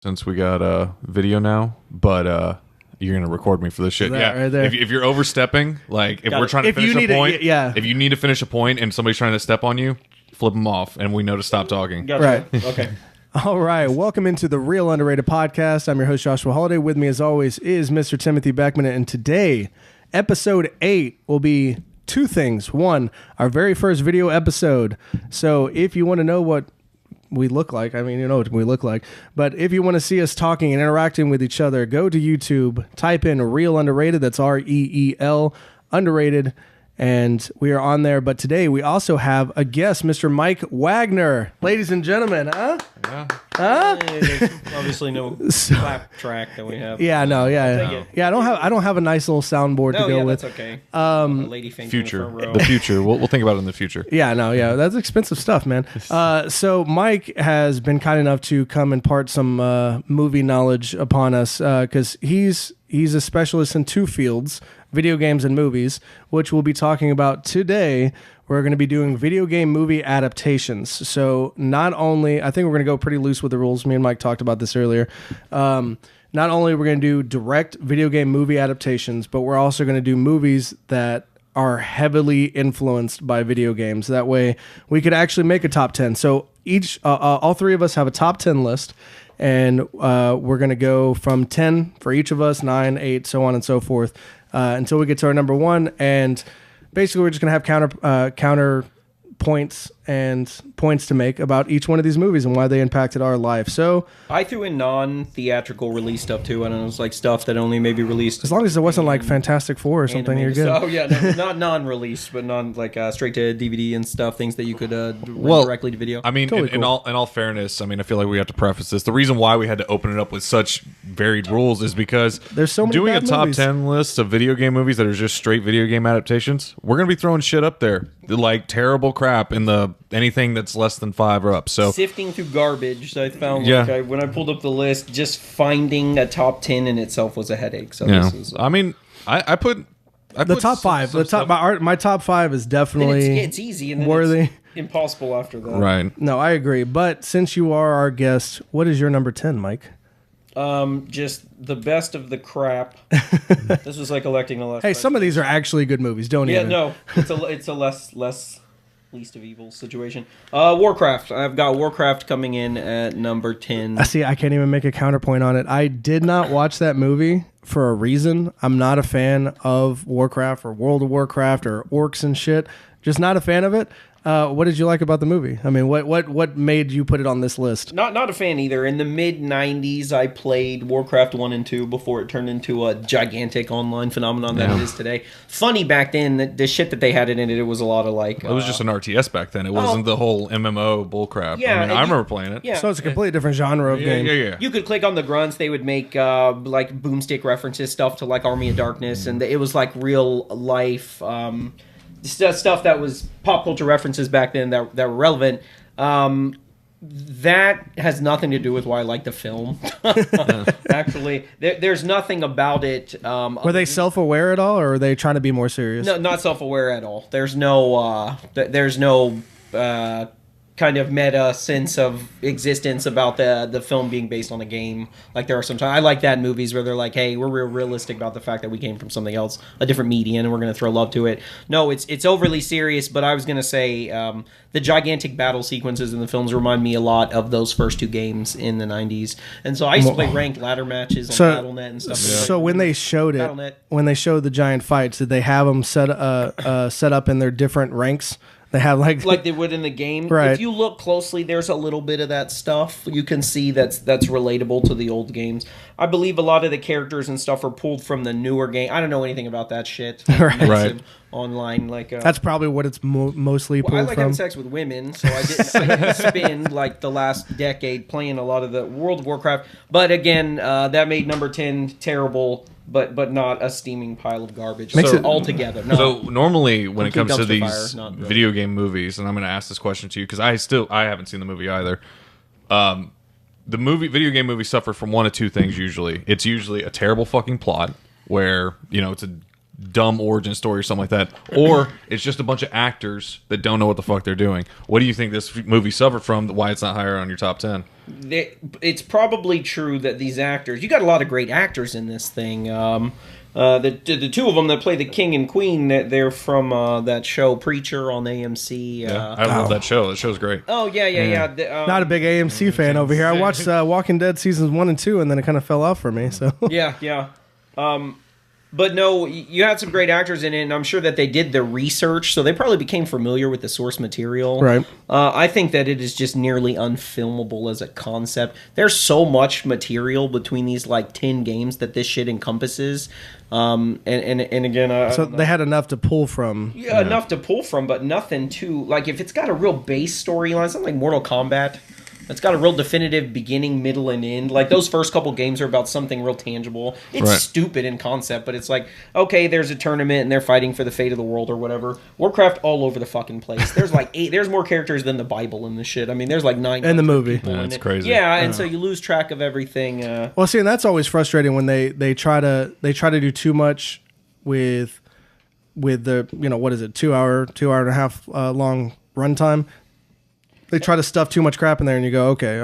since we got video now, but you're gonna record me for this shit. That yeah, right there. If you're overstepping, like if we're trying to finish a point, if you need to finish a point and somebody's trying to step on you, flip them off, and we know to stop talking. Gotcha. Right. Okay. All right. Welcome into the Real Underrated Podcast. I'm your host, Joshua Holiday. With me, as always, is Mr. Timothy Beckman. And today, episode 8 will be two things. One, our very first video episode. So if you want to know what we look like, I mean, you know what we look like. But if you want to see us talking and interacting with each other, go to YouTube, type in Real Underrated. That's REEL, Underrated. And we are on there. But today we also have a guest, Mr. Mike Waggoner. Ladies and gentlemen, huh? Yeah. Huh? There's obviously no clap track that we have. Yeah, no, yeah. I'll take it. Yeah, I don't have a nice little soundboard to go with. That's okay. Lady fainting Future, in the front row. the future. We'll think about it in the future. Yeah, no, yeah. That's expensive stuff, man. So Mike has been kind enough to come impart some movie knowledge upon us because he's a specialist in two fields, video games and movies, which we'll be talking about today. We're going to be doing video game movie adaptations. So not only, I think we're going to go pretty loose with the rules. Me and Mike talked about this earlier. Not only we're going to do direct video game movie adaptations, but we're also going to do movies that are heavily influenced by video games. That way we could actually make a top 10. So each, all three of us have a top 10 list. And we're going to go from 10 for each of us, 9, 8, so on and so forth, until we get to our number one. And basically, we're just going to have counter points and points to make about each one of these movies and why they impacted our life. So I threw in non-theatrical release stuff too. I don't know, it's like stuff that only maybe released. as long as it wasn't like Fantastic Four or something, you're good. Oh yeah, no, not non-released, but like straight to DVD and stuff. Things that you could rent directly to video. I mean, Totally in cool. all fairness, I mean, I feel like we have to preface this. The reason why we had to open it up with such varied rules is because There's so many doing a bad top movies. 10 list of video game movies that are just straight video game adaptations, we're gonna be throwing shit up there, like terrible crap in the anything that's less than 5 or up. So Sifting through garbage, I found Yeah. like when I pulled up the list, just finding a top 10 in itself was a headache. So yeah, this is, I mean, I put The top five. My top five is definitely it's easy and then worthy. it's impossible after that. right. No, I agree. But since you are our guest, what is your number 10, Mike? Just the best of the crap. This was like electing a less. Hey, some of these are actually good movies. Don't Yeah, even. no, it's a less least of evil situation. Warcraft. I've got Warcraft coming in at number 10. I see. I can't even make a counterpoint on it. I did not watch that movie for a reason. I'm not a fan of Warcraft or World of Warcraft or orcs and shit. Just not a fan of it. What did you like about the movie? I mean, what made you put it on this list? Not a fan either. In the mid 90s, I played Warcraft 1 and 2 before it turned into a gigantic online phenomenon that it is today. Funny back then, the shit that they had in it was a lot of like. It was just an RTS back then. It wasn't the whole MMO bullcrap. Yeah, I mean, I remember playing it. Yeah. So it's a completely different genre of game. Yeah. You could click on the grunts. They would make like boomstick references, stuff to like Army of Darkness, and it was like real life stuff that was pop culture references back then that were relevant. That has nothing to do with why I like the film. Actually, there's nothing about it. Were they self-aware at all, or are they trying to be more serious? No, not self-aware at all. There's no kind of meta sense of existence about the film being based on a game. Like there are sometimes I like that in movies where they're like, hey, we're real realistic about the fact that we came from something else, a different medium, and we're going to throw love to it. No, it's overly serious, but I was going to say the gigantic battle sequences in the films remind me a lot of those first two games in the 90s. And so I used to play ranked ladder matches on Battle.net and stuff. So when they showed it, Battle.net. when they showed the giant fights, did they have them set up in their different ranks? They have like they would in the game. Right. If you look closely, there's a little bit of that stuff you can see that's relatable to the old games. I believe a lot of the characters and stuff are pulled from the newer game. I don't know anything about that shit. Right. Online, like that's probably what it's mostly pulled I like from. having sex with women, so I didn't spend like the last decade playing a lot of the World of Warcraft. But again, that made number 10 terrible. But not a steaming pile of garbage. So altogether. No. So normally when it Complete comes to dumpster these fire, not really. video game movies, and I'm going to ask this question to you because I haven't seen the movie either. The video game movies suffer from one of two things usually. It's usually a terrible fucking plot where, it's a dumb origin story or something like that, or it's just a bunch of actors that don't know what the fuck they're doing. What do you think this movie suffered from? Why it's not higher on your top 10? It's probably true that these actors, you got a lot of great actors in this thing. The two of them that play the king and queen, they're from that show Preacher on AMC. I love that show. That show's great. Oh yeah. Not a big AMC fan over here. I watched Walking Dead seasons 1 and 2, and then it kind of fell off for me. So yeah. But no, you had some great actors in it, and I'm sure that they did the research, so they probably became familiar with the source material. Right. I think that it is just nearly unfilmable as a concept. There's so much material between these like 10 games that this shit encompasses. And again, so they had enough to pull from. Yeah, enough to pull from, but nothing too like if it's got a real base storyline, something like Mortal Kombat. It's got a real definitive beginning, middle, and end. Like, those first couple games are about something real tangible. It's stupid in concept, but it's like, okay, there's a tournament, and they're fighting for the fate of the world or whatever. Warcraft all over the fucking place. There's like 8... There's more characters than the Bible in this shit. I mean, there's like 9... In the movie. That's crazy. Yeah, and so you lose track of everything. Well, see, and that's always frustrating when they try to do too much with the, what is it, 2 hour and a half long runtime. They try to stuff too much crap in there, and you go, okay.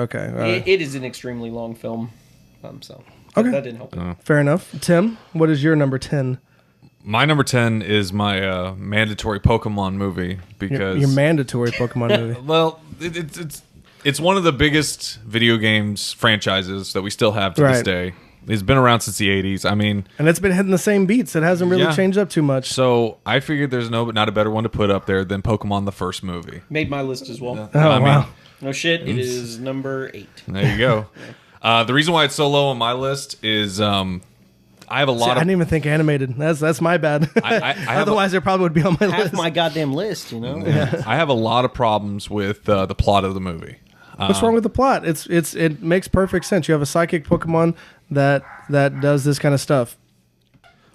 It is an extremely long film, so okay. That didn't help. Fair enough. Tim, what is your number 10? My number 10 is my mandatory Pokemon movie because your mandatory Pokemon movie. Well, it's one of the biggest video games franchises that we still have to this day. It's been around since the 80s. I mean... And it's been hitting the same beats. It hasn't really changed up too much. So I figured there's not a better one to put up there than Pokemon the first movie. Made my list as well. Wow. No shit, it is number 8. There you go. The reason why it's so low on my list is I have a lot of... I didn't even think animated. That's my bad. Otherwise, it probably would be on my list. Half my goddamn list, Yeah. I have a lot of problems with the plot of the movie. What's wrong with the plot? It makes perfect sense. You have a psychic Pokemon that does this kind of stuff.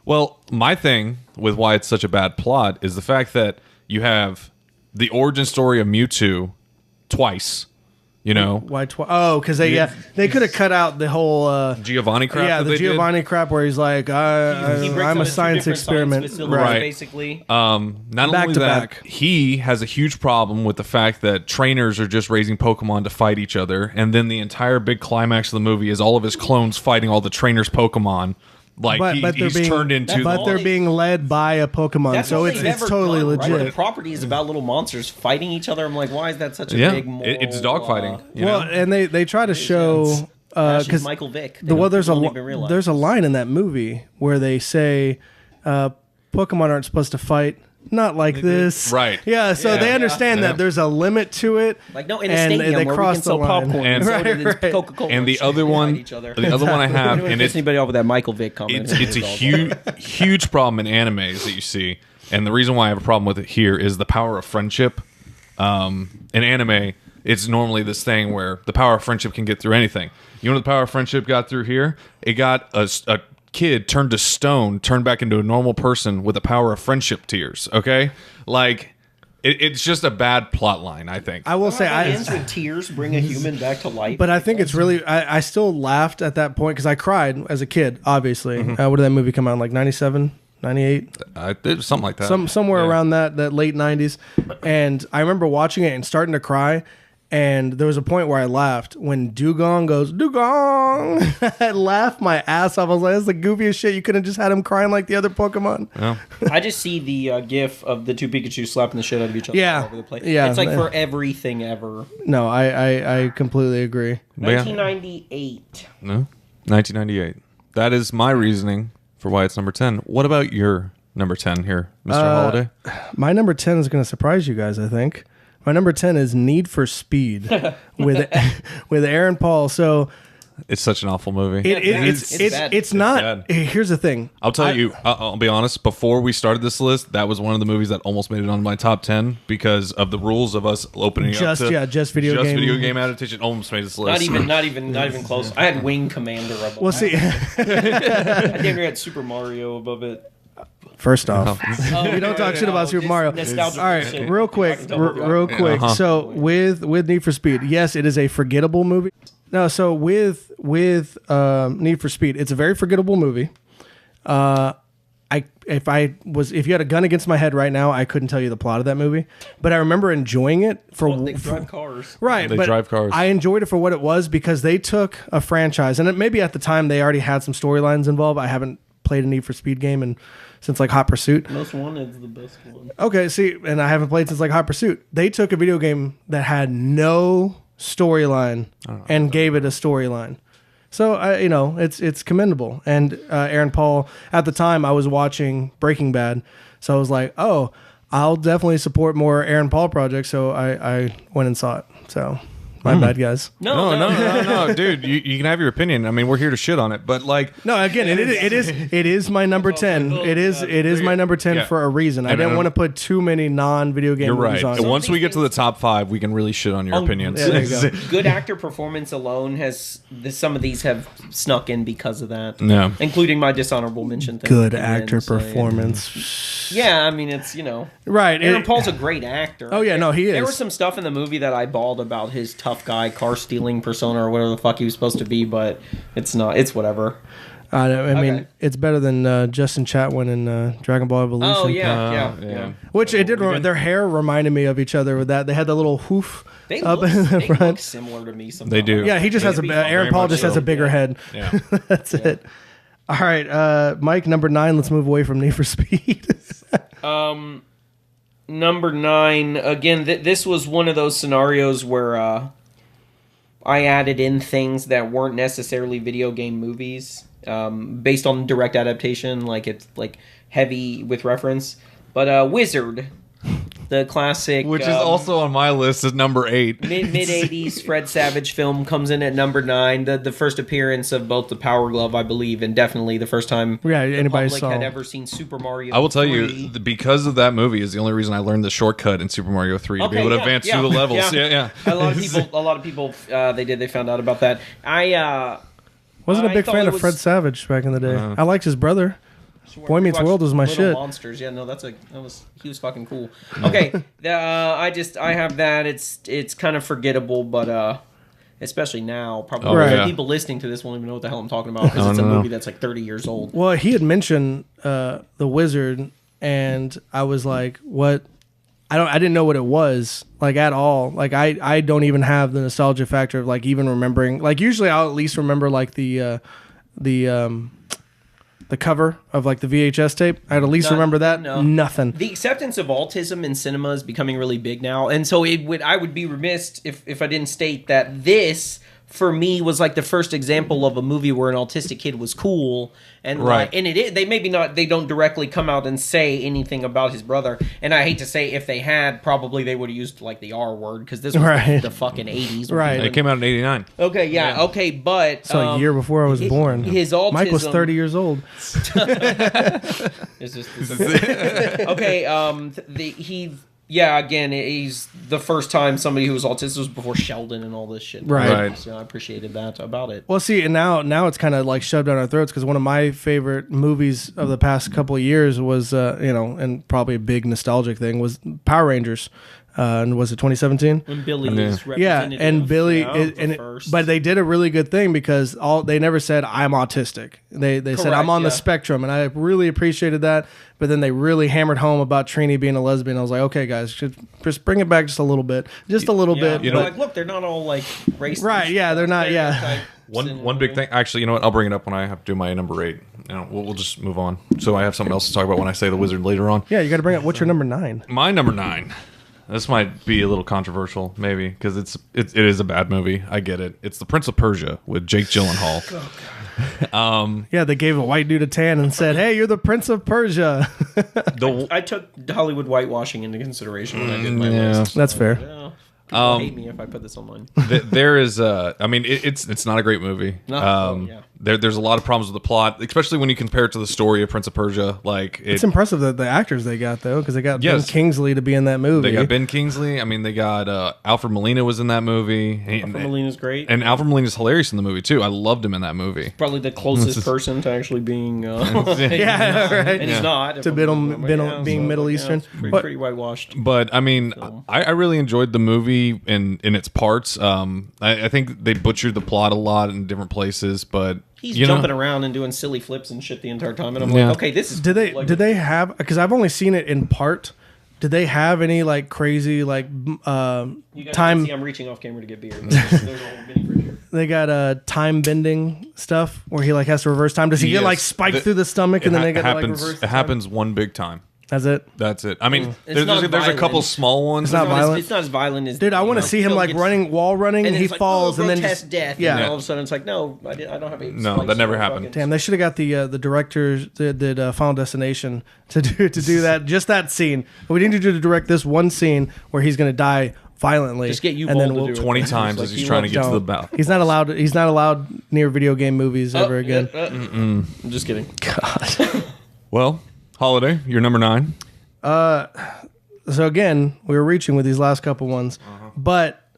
Well, my thing with why it's such a bad plot is the fact that you have the origin story of Mewtwo twice. Why twice? Oh, because they could have cut out the whole Giovanni crap. Yeah, the Giovanni crap where he's like, I'm a science experiment, right? Basically, not only that, he has a huge problem with the fact that trainers are just raising Pokemon to fight each other, and then the entire big climax of the movie is all of his clones fighting all the trainers' Pokemon. Like he's turned into, but they're being led by a Pokemon, so it's totally legit. Right? The property is about little monsters fighting each other. I'm like, why is that such a big? It's dogfighting. And they try to show because Michael Vick. There's a line in that movie where they say Pokemon aren't supposed to fight. Not like this, right? Yeah, so they understand that there's a limit to it. Like in a stadium where we can sell popcorn and Coca-Cola. And the other one I have, and it's anybody over that Michael Vick comment. It's a huge problem in animes that you see, and the reason why I have a problem with it here is the power of friendship. In anime, it's normally this thing where the power of friendship can get through anything. You know what the power of friendship got through here? It got a kid turned to stone, turned back into a normal person with the power of friendship tears. Okay, like it's just a bad plot line. I think I will say ends with tears bring a human back to life. But I think it's really I still laughed at that point because I cried as a kid. Obviously, what did that movie come out in, like 97, 98? It was something like that. Somewhere around that late 90s, and I remember watching it and starting to cry. And there was a point where I laughed when Dugong goes, Dugong! I laughed my ass off. I was like, that's the goofiest shit. You couldn't have just had him crying like the other Pokemon. Yeah. I just see the gif of the two Pikachu slapping the shit out of each other all over the place. Yeah. It's like for everything ever. No, I completely agree. 1998. No? 1998. That is my reasoning for why it's number 10. What about your number 10 here, Mr. Holiday? My number 10 is going to surprise you guys, I think. My number 10 is Need for Speed with Aaron Paul. So it's such an awful movie. It's not. Bad. Here's the thing. I'll tell you. I'll be honest. Before we started this list, that was one of the movies that almost made it on my top 10 because of the rules of us opening up to just video game adaptation. Almost made this list. Not even close. I had Wing Commander above. We'll see. I damn near had Super Mario above it. First off, we don't talk shit about Super Mario. All right, real quick. So with Need for Speed, yes, it is a forgettable movie. No, so with Need for Speed, it's a very forgettable movie. if you had a gun against my head right now, I couldn't tell you the plot of that movie, but I remember enjoying it They drive cars. Right, They drive cars. I enjoyed it for what it was because they took a franchise, and maybe at the time they already had some storylines involved. I haven't played a Need for Speed game since like Hot Pursuit. Most Wanted's the best one. Okay, see, and I haven't played since like Hot Pursuit. They took a video game that had no storyline and gave it a storyline. So it's commendable. And Aaron Paul, at the time, I was watching Breaking Bad, so I was like, oh, I'll definitely support more Aaron Paul projects. So I went and saw it. So my bad, guys. No, dude. You can have your opinion. I mean, we're here to shit on it, but like, No, again, it is my number 10. It is my number 10 for a reason. I didn't want to put too many non-video game you're movies right. on. And once we get to the top 5, we can really shit on your opinions. yeah, there you go. Good actor performance alone some of these have snuck in because of that. Yeah. Including my dishonorable mention thing. Good at the end, actor so, yeah. performance. Yeah, I mean, it's, Right. Aaron Paul's a great actor. Oh, yeah, no, he is. There was some stuff in the movie that I bawled about his tough guy, car stealing persona or whatever the fuck he was supposed to be, but it's not. It's whatever. I mean, Okay. it's better than Justin Chatwin in Dragon Ball Evolution. Oh, yeah. Which it did. Their hair reminded me of each other with that. They had the little hoof They up look, in the they front. look similar to me sometimes. They do. Yeah, he just has Aaron Paul just has a bigger head. Yeah. That's it. All right, Mike, number 9. Let's move away from Need for Speed. Number 9, again, this was one of those scenarios where I added in things that weren't necessarily video game movies, based on direct adaptation, like it's like heavy with reference. But Wizard, the classic, Which is also on my list as number 8. mid 80s Fred Savage film, comes in at number 9. The first appearance of both the Power Glove, I believe, and definitely the first time Anybody the public saw had ever seen Super Mario. I will tell 3. you, because of that movie is the only reason I learned the shortcut in Super Mario 3 to be able to advance through the levels. Yeah. A lot of people, they found out about that. Wasn't a I big thought fan it of was- Fred Savage back in the day. I liked his brother. Boy Meets We watched World was my Little shit. Monsters, yeah, no, he was fucking cool. Okay, I have that. It's kind of forgettable, but especially now, probably Right. people listening to this won't even know what the hell I'm talking about because it's a movie that's like 30 years old. Well, he had mentioned The Wizard, and I was like, "What?" I didn't know what it was like at all. Like I don't even have the nostalgia factor of like even remembering. Like usually I'll at least remember like the cover of like the VHS tape. I'd at least remember that. No. Nothing. The acceptance of autism in cinema is becoming really big now, and so I would be remiss if I didn't state that this, for me, was like the first example of a movie where an autistic kid was cool, and Right. and they don't directly come out and say anything about his brother, and I hate to say if they had, probably they would have used like the R word because this was Right. the fucking 80s, Right. It came out in 89. Okay, yeah, okay, but So a year before I was born. his autism. Mike was 30 years old. It's just, okay. Again, he's the first time somebody who was autistic was before Sheldon and all this shit. Right. So I appreciated that about it. Well, see, and now it's kind of like shoved down our throats because one of my favorite movies of the past couple of years was, and probably a big nostalgic thing was Power Rangers. And was it 2017? When Billy Yeah. is Yeah, representative. and Billy, the first. but they did a really good thing because they never said I'm autistic. They said I'm on the yeah. spectrum, and I really appreciated that. But then they really hammered home about Trini being a lesbian. I was like, okay, guys, just bring it back just a little bit, just a little bit. You know- know, like, look, they're not all like racist. Right, yeah, they're not, yeah. stereotypes One big thing. Actually, you know what? I'll bring it up when I have to do my number 8. We'll just move on. So I have something else to talk about when I say the Wizard later on. Yeah, you got to bring up what's your number 9. My number 9. This might be a little controversial, maybe, because it is a bad movie. I get it. It's The Prince of Persia with Jake Gyllenhaal. Yeah, they gave a white dude a tan and said, "Hey, you're the Prince of Persia." I took Hollywood whitewashing into consideration when I did my yeah. list. That's fair. Yeah. People hate me if I put this on mine. There is it's not a great movie. No. Yeah. There's a lot of problems with the plot, especially when you compare it to the story of Prince of Persia. Like It's impressive that the actors they got though, because they got Yes. Ben Kingsley to be in that movie. they got Ben Kingsley. I mean, they got Alfred Molina was in that movie. Melina's great. And Alfred Molina's hilarious in the movie too. I loved him in that movie. Probably the closest person to actually being. Yeah, right. And he's not. To being Middle Eastern. But- Pretty whitewashed. But I mean, I really enjoyed the movie in its parts. I think they butchered the plot a lot in different places, but He's jumping around and doing silly flips and shit the entire time, and I'm Yeah. like, okay, this is. Did they have? Because I've only seen it in part. Did they have any like crazy like You guys time? can see I'm reaching off camera to get beer. There's a whole mini fridge here. They got time bending stuff where he like has to reverse time. Does he get like spiked through the stomach and then they got to like reverse? It happens one big time. That's it. That's it. I mean, It's there's not a couple violent. small ones. It's not violent. It's not as violent as. Dude, I want to see him like wall running, and he it's like, falls, and then grotesque just death. yeah. And all of a sudden, it's like, no, I don't have a. No, that never happened. Damn, they should have got the directors that did Final Destination to do that, just that scene. We need to direct this one scene where he's gonna die violently. Just get you and then to do it. 20 times as he's trying to get to the bow. He's not allowed. He's not allowed near video game movies ever again. I'm just kidding. God. Well, Holiday, you're number 9. So again, we were reaching with these last couple ones, but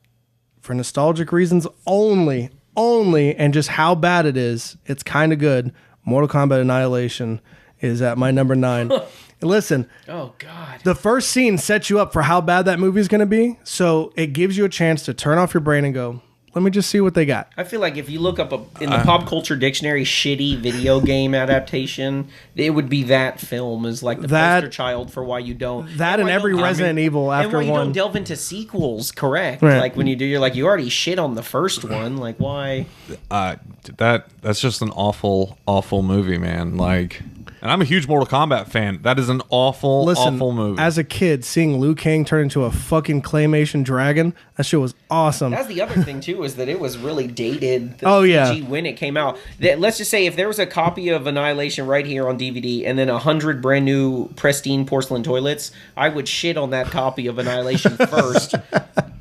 for nostalgic reasons only, and just how bad it is, it's kind of good. Mortal Kombat Annihilation is at my number 9. Listen, Oh God. the first scene sets you up for how bad that movie is going to be, so it gives you a chance to turn off your brain and go, let me just see what they got. I feel like if you look up in the pop culture dictionary, shitty video game adaptation, it would be that film is like the poster child for why you don't. That and why every don't- Resident Evil and after why you one. don't delve into sequels, correct? Right. Like when you do, you're like, you already shit on the first one. Like why? That's just an awful movie, man. Like, and I'm a huge Mortal Kombat fan. That is an awful movie. As a kid, seeing Liu Kang turn into a fucking claymation dragon, that shit was awesome. That's the other thing too, is that it was really dated. Oh, yeah. PG when it came out. Let's just say if there was a copy of Annihilation right here on DVD, and then 100 brand new pristine porcelain toilets, I would shit on that copy of Annihilation first.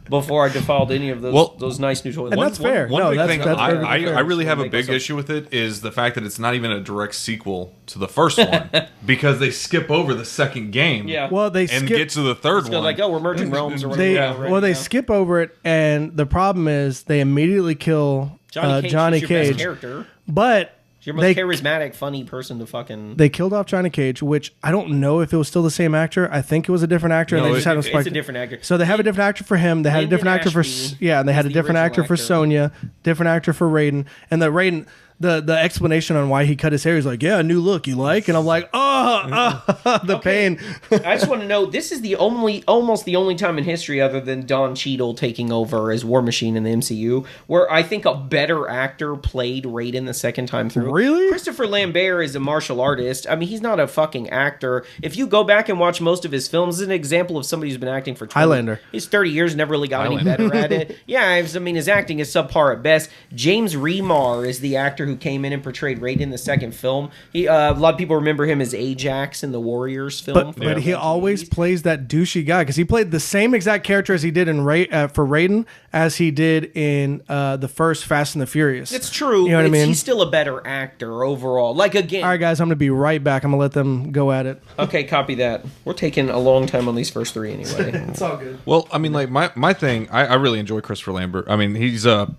Before I defiled any of those nice new toilets. And that's fair. One No, big that's thing perfectly I fair. really have a Make big myself- issue with it is the fact that it's not even a direct sequel to the first one because they skip over the second game. Yeah. Well, they and skip. get to the third It's go one. like, oh, we're merging realms or whatever. They skip over it, and the problem is they immediately kill Johnny is your best Cage. character. But You're the most charismatic, funny person to fucking. they killed off Johnny Cage, which I don't know if it was still the same actor. I think it was a different actor, and No, they just had him it's spiked. a different actor. So they have a different actor for him. They had a Lyndon different actor for Ashby and they had a is the different actor original for actor. Sonya, different actor for Raiden, and the Raiden. The explanation on why he cut his hair, he's like, yeah, new look, you like? And I'm like, the pain. I just want to know, this is almost the only time in history other than Don Cheadle taking over as War Machine in the MCU where I think a better actor played Raiden the second time through. Really? Christopher Lambert is a martial artist. I mean, he's not a fucking actor. If you go back and watch most of his films, it's an example of somebody who's been acting for 20, Highlander. He's 30 years, never really got any better at it. Yeah, I mean, his acting is subpar at best. James Remar is the actor who came in and portrayed Raiden in the second film. He, a lot of people remember him as Ajax in the Warriors film. But he always plays that douchey guy because he played the same exact character as he did in for Raiden as he did in the first Fast and the Furious. It's true. You know what I mean? He's still a better actor overall. Like, again. All right, guys, I'm going to be right back. I'm going to let them go at it. Okay, copy that. We're taking a long time on these first three anyway. It's all good. Well, I mean, like my thing, I really enjoy Christopher Lambert. I mean, he's a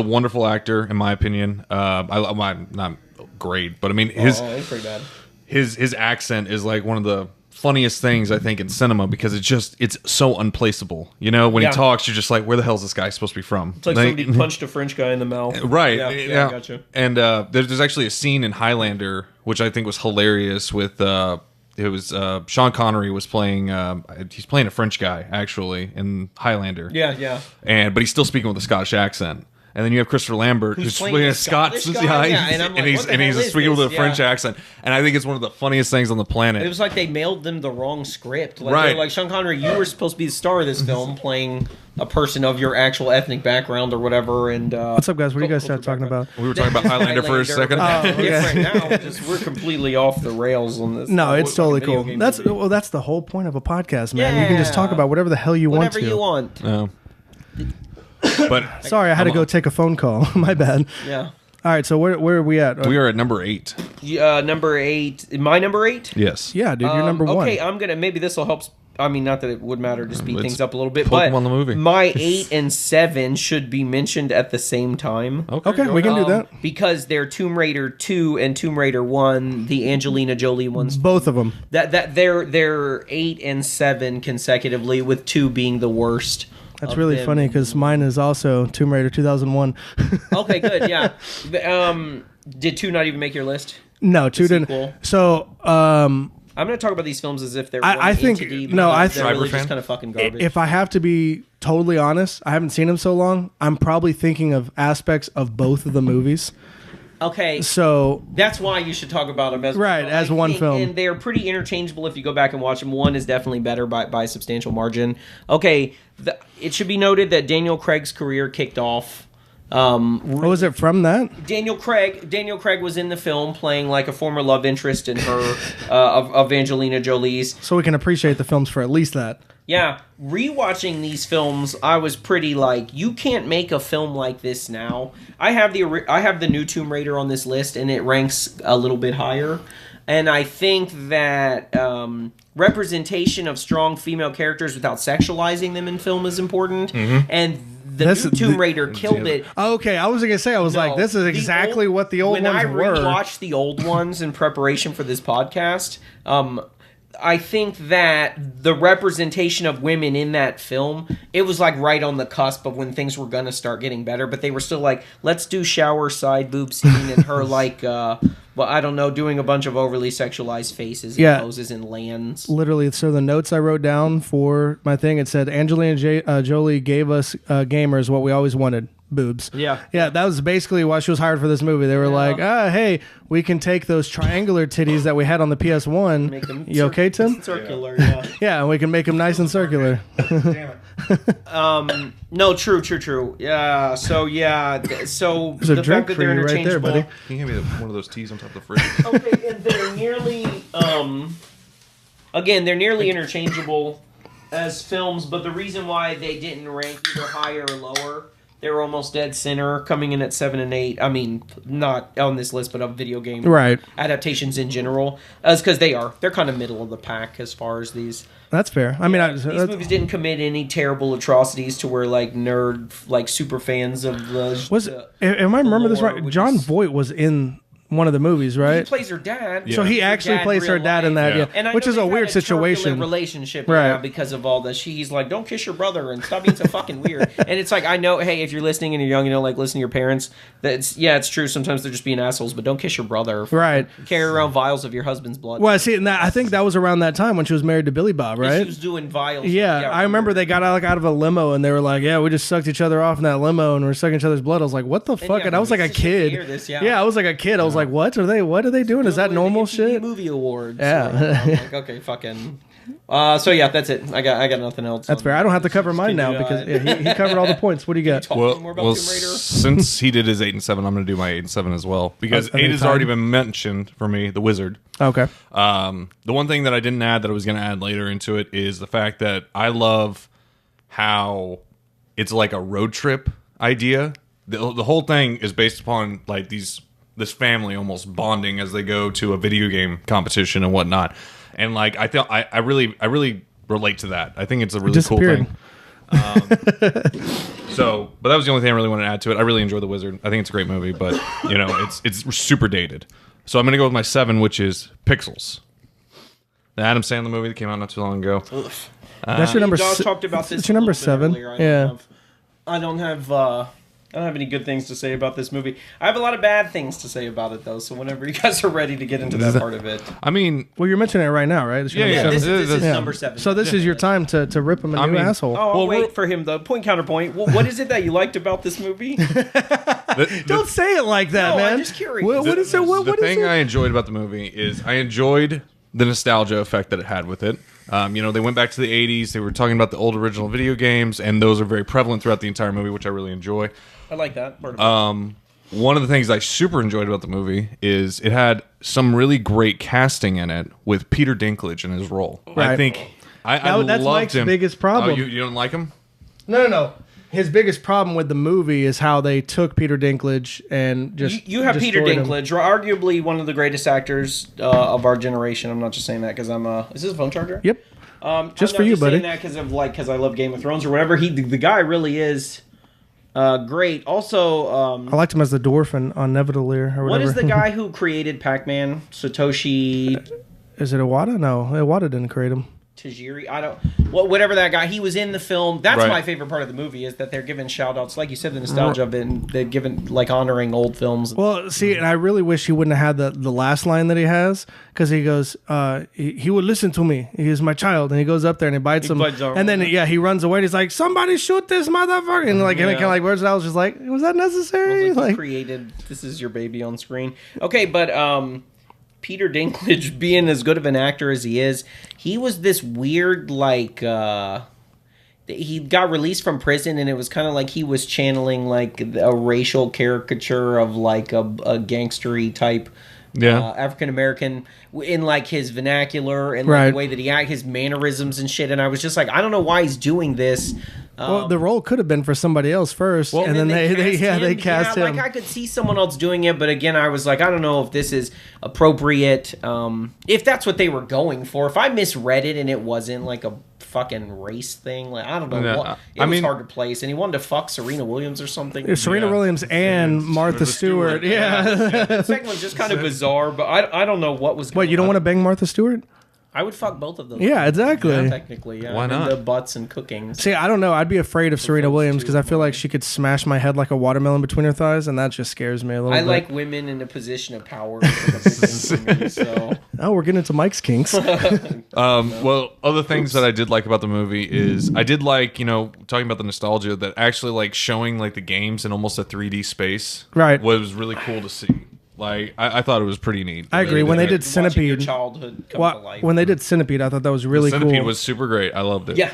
wonderful actor in my opinion. I'm not great, but I mean It's pretty bad. his accent is like one of the funniest things I think in cinema because it's so unplaceable. You know, when Yeah. he talks, you're just like, where the hell is this guy supposed to be from? It's like somebody punched a French guy in the mouth. Right. Yeah, I gotcha. And there's actually a scene in Highlander which I think was hilarious with it was Sean Connery was playing he's playing a French guy actually in Highlander. Yeah. But he's still speaking with a Scottish accent. And then you have Christopher Lambert who's playing playing a a Scots, Scottish guy? Yeah, and I'm like, he's what the hell is speaking with this? a French Yeah. accent. And I think it's one of the funniest things on the planet. It was like they mailed them the wrong script. Like, Right. they're like, Sean Connery, you were supposed to be the star of this film, playing a person of your actual ethnic background or whatever. And What's up, guys? What do you guys start talking about? We were talking about Highlander for a second. Different now. Just, we're completely off the rails on this. No, it's totally Video cool. game That's movie. that's the whole point of a podcast, man. You can just talk Yeah. about whatever the hell you want Whatever to. you want. No. But Sorry, I had to go take a phone call. My bad. Yeah. All right, so where are we at? we are at number 8. Number 8. My number 8? Yes. Yeah, dude, you're number one. Okay, I'm gonna. Maybe this will help. I mean, not that it would matter to speed It's things up a little bit, Pokemon but the movie. my 8 and 7 should be mentioned at the same time. Okay, we can do that. Because they're Tomb Raider 2 and Tomb Raider 1, the Angelina Jolie ones. Both of them. That they're 8 and 7 consecutively, with 2 being the worst. That's of really them. funny because mine is also Tomb Raider 2001. Okay, good. Yeah. Did 2 not even make your list? No, 2 didn't. sequel? So, I'm going to talk about these films as if they're I think entity, no, I they're really just kind of fucking garbage. if I have to be totally honest, I haven't seen them so long. I'm probably thinking of aspects of both of the movies. Okay, So that's why you should talk about them as as one film. And they're pretty interchangeable if you go back and watch them. One is definitely better by a substantial margin. Okay, it should be noted that Daniel Craig's career kicked off. what was it from that? Daniel Craig was in the film playing like a former love interest in her of Angelina Jolie's. So we can appreciate the films for at least that. Yeah, rewatching these films, I was pretty like, you can't make a film like this now. I have the new Tomb Raider on this list, and it ranks a little bit higher. And I think that representation of strong female characters without sexualizing them in film is important. Mm-hmm. And the new Tomb Raider killed it. Okay, I was going to say, like, this is exactly what the old ones were. When I rewatched the old ones in preparation for this podcast, I think that the representation of women in that film, it was like right on the cusp of when things were going to start getting better, but they were still like, let's do shower side boob scene and her like, well, I don't know, doing a bunch of overly sexualized faces and poses and lands. Literally, so the notes I wrote down for my thing, it said, Angelina Jolie gave us gamers what we always wanted. Boobs. Yeah. That was basically why she was hired for this movie. They were like, hey, we can take those triangular titties that we had on the PS1. Make them you okay, Tim? Circular, yeah. Yeah, and we can make them nice and circular. Damn it. No, true. Yeah, so There's a the drink fact that for they're you right there, interchangeable. buddy. Can you give me one of those teas on top of the fridge? Okay, and they're nearly interchangeable as films, but the reason why they didn't rank either higher or lower, they were almost dead center, coming in at 7 and 8. I mean, not on this list, but of video game adaptations in general, is because they're kind of middle of the pack as far as these. That's fair. I mean, these movies didn't commit any terrible atrocities to where like super fans of the. Am I remember this right? lore, John Voight was in one of the movies, right? He plays her dad. So he actually plays her dad in that, And I which know is a they've weird had situation. turbulent relationship, Right. because of all this. He's like, don't kiss your brother and stop being so fucking weird. And it's like, I know, hey, if you're listening and you're young, you know, like listen to your parents. It's true. Sometimes they're just being assholes, but don't kiss your brother. Right. Carry around vials of your husband's blood. Well, see, and I think that was around that time when she was married to Billy Bob, And right? she was doing vials. Yeah, I remember they got out of a limo and they were like, "Yeah, we just sucked each other off in that limo and we're sucking each other's blood." I was like, "What the fuck?" yeah, And I was like a it's just to kid. hear this, I was like a kid. I was like, "What are they doing? Is that normal MTV shit?" Movie Awards. Yeah. I'm like, okay, fucking. So yeah, that's it. I got nothing else. That's fair. I don't have to cover mine now because he covered all the points. What do you got? Talking more about Tomb Raider. Since he did his 8 and 7, I'm going to do my 8 and 7 as well because Okay, 8 has fine. already been mentioned for me. The Wizard. Okay. The one thing that I didn't add that I was going to add later into it is the fact that I love how it's like a road trip idea. The whole thing is based upon like this family almost bonding as they go to a video game competition and whatnot. And like I really relate to that. I think it's a really cool thing. But that was the only thing I really wanted to add to it. I really enjoy The Wizard. I think it's a great movie, but you know, it's super dated. So I'm gonna go with my 7, which is Pixels. The Adam Sandler movie that came out not too long ago. That's your number. Josh talked about this. It's your number a little bit 7. earlier. Yeah. I don't have any good things to say about this movie. I have a lot of bad things to say about it, though. So whenever you guys are ready to get into that part of it, I mean, Well, you're mentioning it right now, right? It's your Yeah, number yeah. 7. this is Yeah. number 7. So this is your time to rip him a I new mean- asshole. Oh, I'll Well, wait for him. The point counterpoint. What is it that you liked about this movie? Don't say it like that, No, man. I'm just curious. What is it? What the is thing it? I enjoyed about the movie is I enjoyed the nostalgia effect that it had with it. You know, they went back to the 80s. They were talking about the old original video games, and those are very prevalent throughout the entire movie, which I really enjoy. I like that part of it. One of the things I super enjoyed about the movie is it had some really great casting in it with Peter Dinklage in his role. Right. I think I That's loved Mike's him. biggest problem. Oh, you don't like him? No. His biggest problem with the movie is how they took Peter Dinklage and just You have Peter destroyed him. Dinklage, arguably one of the greatest actors of our generation. I'm not just saying that because I'm Is this a phone charger? Yep. Just for you, buddy. I'm not just saying that because I love Game of Thrones or whatever. The guy really is great. Also, I liked him as the dwarf on Neverdalir or whatever. what is the guy who created Pac-Man? Satoshi. Is it Iwata? No, Iwata didn't create him. Tajiri. I don't. Whatever that guy. He was in the film. That's Right. my favorite part of the movie is that they're giving shout outs, like you said, the nostalgia of it, and they've given like honoring old films. Well, see, and I really wish he wouldn't have had the last line that he has, because he goes, he would listen to me. He is my child, and he goes up there and he bites him, bites him. and then he runs away. And he's like, somebody shoot this motherfucker, and like, and it kind of like, where's that? I was just like, was that necessary? Like, Like, you created this is your baby on screen. Okay, but Peter Dinklage, being as good of an actor as he is, he was this weird like he got released from prison, and it was kind of like he was channeling like a racial caricature of like a gangstery type African American in like his vernacular and like the way that he act, his mannerisms and shit. And I was just like, I don't know why he's doing this. well, the role could have been for somebody else first, and then they cast him. Like I could see someone else doing it, but again, I was like, I don't know if this is appropriate. If that's what they were going for. If I misread it and it wasn't like a fucking race thing, like I don't know what. It was hard to place, and he wanted to fuck Serena Williams or something. Serena Williams and Martha Stewart. Yeah. The second one's just kind of bizarre, but I don't know what was. What, you don't want to bang Martha Stewart? I would fuck both of those. Yeah, exactly. Yeah, technically, yeah. Why not? The butts and cooking. See, I don't know. I'd be afraid of Serena Williams because I feel like she could smash my head like a watermelon between her thighs, and that just scares me a little bit. I like women in a position of power. So. Oh, we're getting into Mike's kinks. Well, other things that I did like about the movie is I did like, talking about the nostalgia, that actually like showing like the games in almost a 3D space was really cool to see. Like, I thought it was pretty neat. I agree. When they did Watching your Centipede, childhood come to life. when they did Centipede, I thought that was really cool. Centipede was super great. I loved it. Yeah.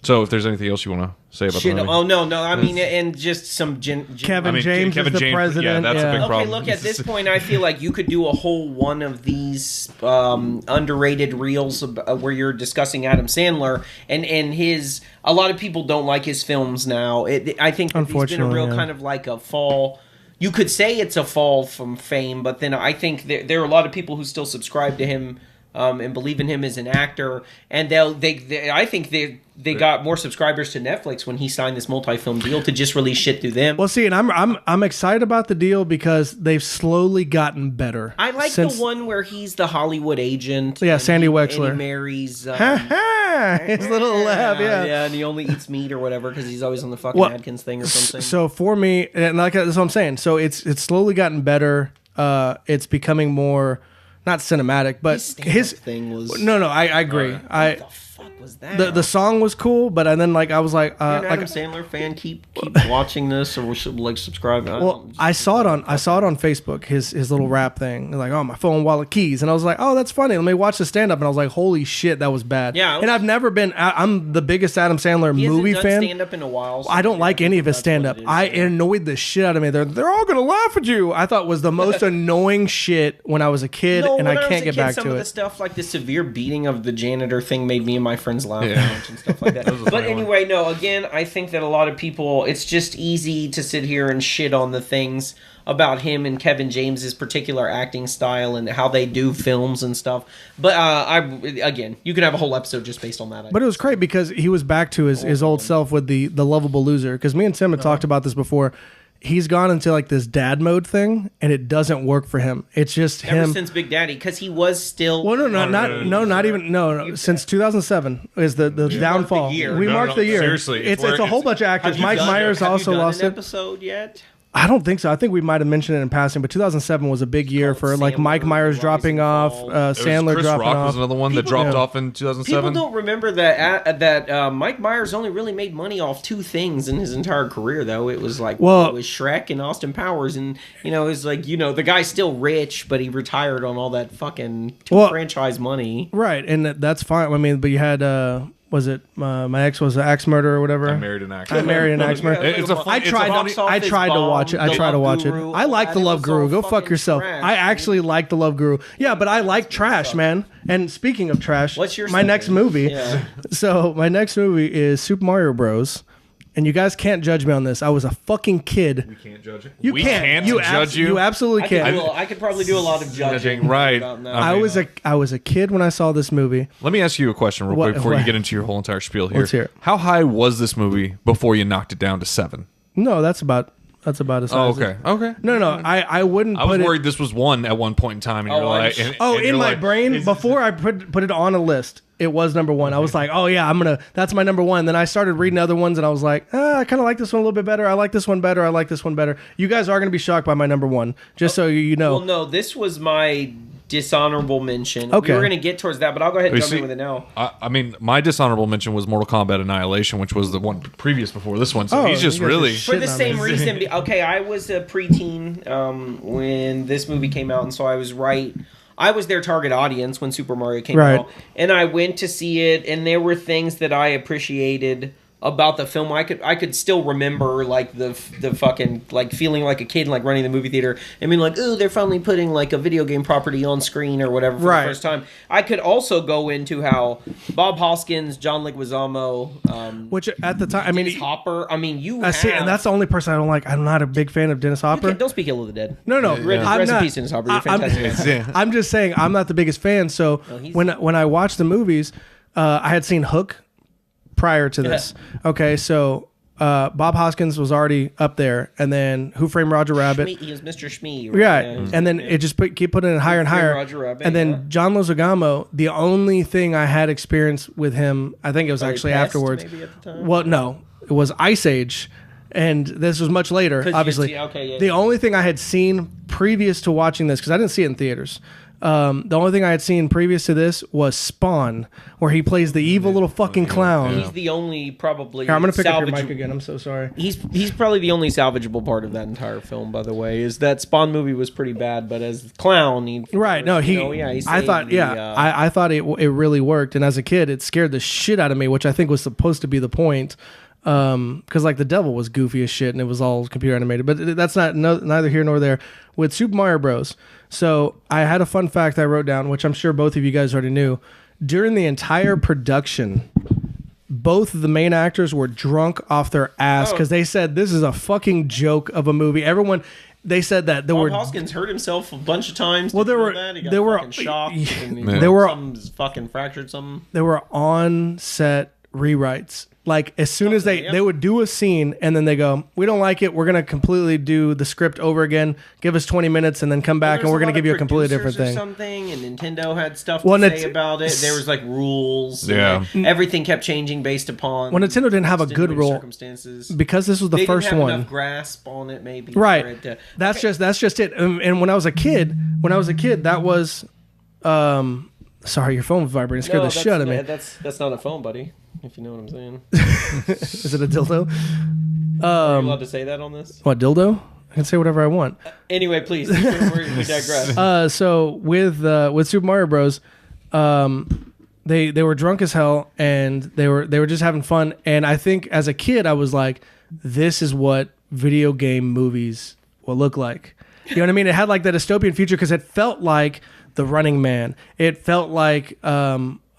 So if there's anything else you want to say about the movie. Oh, no. I mean, and just some... Kevin James is the president. Yeah, that's a big problem. Okay, look, at this point, I feel like you could do a whole one of these underrated reels where you're discussing Adam Sandler and his... A lot of people don't like his films now. I think that he's been a real kind of like a fall... You could say it's a fall from fame, but then I think there are a lot of people who still subscribe to him and believe in him as an actor, and I think they got more subscribers to Netflix when he signed this multi-film deal to just release shit through them. Well, see, and I'm excited about the deal because they've slowly gotten better. I like the one where he's the Hollywood agent. Yeah, Sandy Wexler. And he marries his little laugh. Yeah, and he only eats meat or whatever because he's always on the fucking Adkins thing or something. So for me, and like that's what I'm saying. So it's slowly gotten better. It's becoming more. Not cinematic, but his thing was I agree. What the fuck was that? The song was cool, but then like I was like, you're an Adam Sandler fan, keep watching this, or we should like subscribe. I saw it on Facebook, his little rap thing. Like, oh, my phone, wallet, keys, and I was like, oh, that's funny. Let me watch the stand up, and I was like, holy shit, that was bad. Yeah, and I've never been. I'm the biggest Adam Sandler movie fan. Stand up in a while. So I don't like any of his stand up. It annoyed the shit out of me. They're all gonna laugh at you. I thought was the most annoying shit when I was a kid, and I can't get back to it. Some of the stuff like the severe beating of the janitor thing made me and my friends laugh and stuff like that. But anyway, no, again, I think that a lot of people, it's just easy to sit here and shit on the things about him and Kevin James's particular acting style and how they do films and stuff. But again, you could have a whole episode just based on that. But it was great because he was back to his old self with the lovable loser. Because me and Tim had talked about this before. He's gone into like this dad mode thing, and it doesn't work for him. It's just him. Ever since Big Daddy, because he was still. Well, not even. Since 2007 is the downfall. We marked the year. Seriously, it's a whole bunch of actors. Mike Myers also lost it. Episode yet? I don't think so. I think we might have mentioned it in passing, but 2007 was a big year for like Mike Myers dropping off, Sandler Chris dropping Rock off. was another one that dropped off in 2007. People don't remember that Mike Myers only really made money off two things in his entire career, though. It was like it was Shrek and Austin Powers, and it was like the guy's still rich, but he retired on all that fucking franchise money. Right, and that's fine. I mean, but you had. Was it my ex was an axe murderer or whatever? I married an axe murderer. I tried to watch it. I like The Love Guru. Go fuck yourself. I actually like The Love Guru. Yeah, but I like trash, man. And speaking of trash, what's your next movie? Yeah. So my next movie is Super Mario Bros. And you guys can't judge me on this. I was a fucking kid. We can't judge it. We can't judge you. You absolutely can't. I could probably do a lot of judging. Right. I was a kid when I saw this movie. Let me ask you a question real quick before you get into your whole entire spiel here. Let's hear it. How high was this movie before you knocked it down to 7? No, that's about That's about as Oh, size. okay. Okay. No, I wouldn't. I was put it, worried this was one at one point in time, and you're like, in my brain, before I put it on a list, it was number one. I was like, oh yeah, that's my number one. Then I started reading other ones, and I was like, I kind of like this one a little bit better. I like this one better. I like this one better. You guys are gonna be shocked by my number one, just so you know. Well, no, this was my dishonorable mention. Okay. We were going to get towards that, but I'll go ahead and jump see- in with it now. I mean, my dishonorable mention was Mortal Kombat Annihilation, which was the one previous before this one. So Oh, he's just you guys are really. shit. For the on same me. reason, okay, I was a preteen when this movie came out, and so I was right. I was their target audience when Super Mario came Right. out, and I went to see it, and there were things that I appreciated about the film. I could still remember like the fucking like feeling like a kid like running the movie theater and being like, oh, they're finally putting like a video game property on screen or whatever for Right. the first time. I could also go into how Bob Hoskins, John Leguizamo, Which at the time, I mean, Dennis Hopper. I mean, you I see, have- and that's the only person I don't like. I'm not a big fan of Dennis Hopper. don't speak ill of the dead. No, Rest I'm in not. peace, Dennis Hopper. You're I'm- fantastic. Yeah. I'm just saying I'm not the biggest fan. So he's- when I watched the movies, I had seen Hook prior to this. Okay, so Bob Hoskins was already up there, and then Who Framed Roger Rabbit. He was Mr. Shmee. Yeah, and then it just keep putting it higher and Framed higher. Roger Rabbit, and then yeah. John Leguizamo, the only thing I had experience with him, I think it was actually Pest, afterwards. maybe at the time? Well, no, it was Ice Age, and this was much later. 'Cause you Obviously, see- okay, yeah. the only thing I had seen previous to watching this, because I didn't see it in theaters. The only thing I had seen previous to this was Spawn, where he plays the evil little fucking clown. He's the only probably. Here, I'm gonna pick up your salvage- mic again. I'm so sorry. He's probably the only salvageable part of that entire film. By the way, is that Spawn movie was pretty bad, but as clown, he Right? No, he. he I thought, saved I thought it really worked, and as a kid, it scared the shit out of me, which I think was supposed to be the point. Because like the devil was goofy as shit, and it was all computer animated. But that's neither here nor there. With Super Mario Bros. So I had a fun fact I wrote down, which I'm sure both of you guys already knew. During the entire production, both of the main actors were drunk off their ass because they said this is a fucking joke of a movie. Everyone. They said that there Bob were Hoskins hurt himself a bunch of times. Well, Did you there know were- that? He got there were- fucking shocked. And he- there were- something's fucking fractured something. there were on set rewrites. Like as soon as they would do a scene and then they go, we don't like it, we're gonna completely do the script over again. Give us 20 minutes and then come back and we're gonna give you a completely different thing. Something, and Nintendo had stuff Well, to say about it. There was like rules. and, Yeah. like, everything kept changing based upon. Well, Nintendo didn't have a good extenuating rule circumstances. because this was the They first didn't have one. enough grasp on it, maybe. Right. for it to- That's just it. And when I was a kid, that was sorry, your phone was vibrating. It scared the that's, shit out of me. That's not a phone, buddy. If you know what I'm saying. Is it a dildo? Are you allowed to say that on this? What, dildo? I can say whatever I want. Anyway, please. We digress. So with Super Mario Bros, they were drunk as hell and they were just having fun. And I think as a kid, I was like, this is what video game movies will look like. You know what I mean? It had like that dystopian future because it felt like The Running Man. It felt like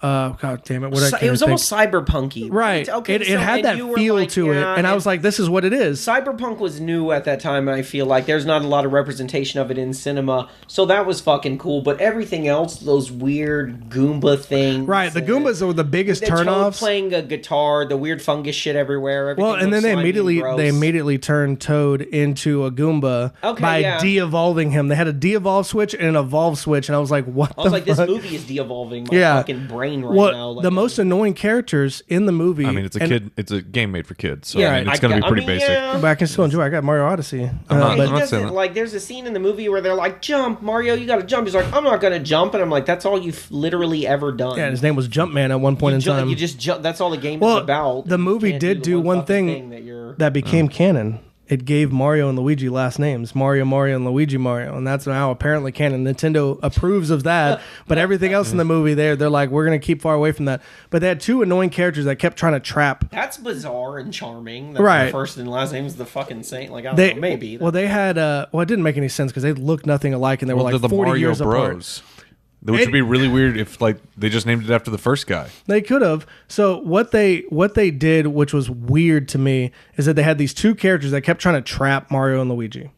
God damn it! It was almost cyberpunky, right. Okay, It had that feel to it, and I was like, "This is what it is." Cyberpunk was new at that time, and I feel like there's not a lot of representation of it in cinema, so that was fucking cool. But everything else, those weird Goomba things, Right, the Goombas were the biggest the Toad turnoffs. playing a guitar, the weird fungus shit everywhere. Well, and then they slimy and immediately gross. turned Toad into a Goomba by yeah. de-evolving him. They had a de-evolve switch and an evolve switch, and I was like, "What?" I was the like, this fuck? movie is de-evolving my Yeah. fucking brain right Well, now. Like, the most annoying characters in the movie. I mean, it's a and- kid. It's a game made for kids, so Yeah, I mean, it's going to be pretty basic. Yeah. But I can still enjoy. I got Mario Odyssey. I'm not- He but I'm saying doesn't, that. like, there's a scene in the movie where they're like, jump, Mario, you gotta jump. He's like, I'm not gonna jump. And I'm like, that's all you've literally ever done. yeah, his name was Jumpman at one point in time. You just jump. That's all the game Well, is about. the movie You can't did the do one fucking thing that you're... that became canon. It gave Mario and Luigi last names, Mario, and Luigi, Mario, and that's now apparently canon. Nintendo approves of that, but everything else in the movie, they're like, we're gonna keep far away from that. But they had two annoying characters that kept trying to trap. That's bizarre and charming. That Right. The first and last name is the fucking saint. Like, I don't know, maybe. Well, they had. Well, it didn't make any sense because they looked nothing alike, and they were Well, like they're the 40 Mario years apart. Bros. Which would be really weird if like they just named it after the first guy. They could have. So what they did, which was weird to me, is that they had these two characters that kept trying to trap Mario and Luigi,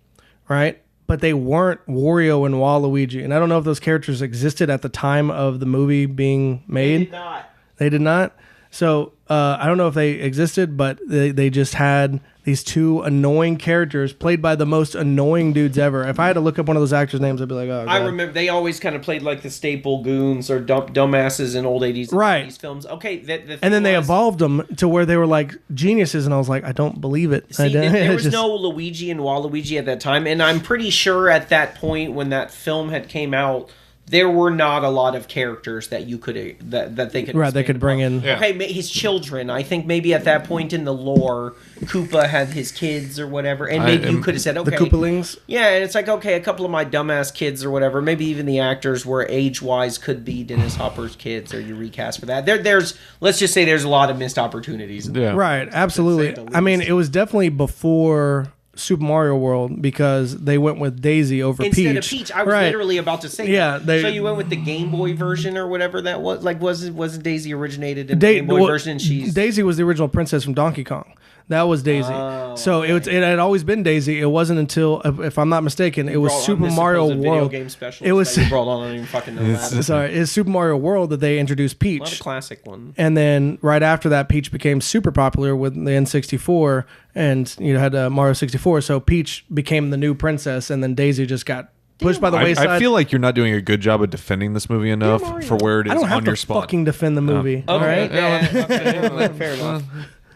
right? But they weren't Wario and Waluigi, and I don't know if those characters existed at the time of the movie being made. not. They did not. So I don't know if they existed, but they just had these two annoying characters played by the most annoying dudes ever. If I had to look up one of those actors' names, I'd be like, oh, God. I remember they always kind of played like the staple goons or dumbasses in old 80s right. 80s films. Okay, and then they evolved them to where they were like geniuses, and I was like, I don't believe it. See, there was no Luigi and Waluigi at that time, and I'm pretty sure at that point when that film had came out, there were not a lot of characters that you could that they could they could bring in. Yeah. Okay, his children. I think maybe at that point in the lore, Koopa had his kids or whatever, and maybe you could have said, okay, the Koopalings. Yeah, and it's like, okay, a couple of my dumbass kids or whatever, maybe even the actors were age-wise could be Dennis Hopper's kids, or you recast for that. There's let's just say there's a lot of missed opportunities. Yeah. Right, absolutely. I mean, it was definitely before Super Mario World because they went with Daisy over Peach. Instead of Peach, I was literally about to say that. So you went with the Game Boy version or whatever that was? Like, wasn't Daisy originated in the Game Boy version? And Daisy was the original princess from Donkey Kong. That was Daisy. So it had always been Daisy. It wasn't until, if I'm not mistaken, it was Super Mario World. Video game special. It was brought on. I don't even fucking know that. Sorry, it's Super Mario World that they introduced Peach. Not a classic one. And then right after that, Peach became super popular with the N64, and you had Mario 64. So Peach became the new princess, and then Daisy just got pushed by the wayside. I feel like you're not doing a good job of defending this movie enough for where it is I don't have on to your spot. fucking defend the movie. All right. Yeah, fair enough.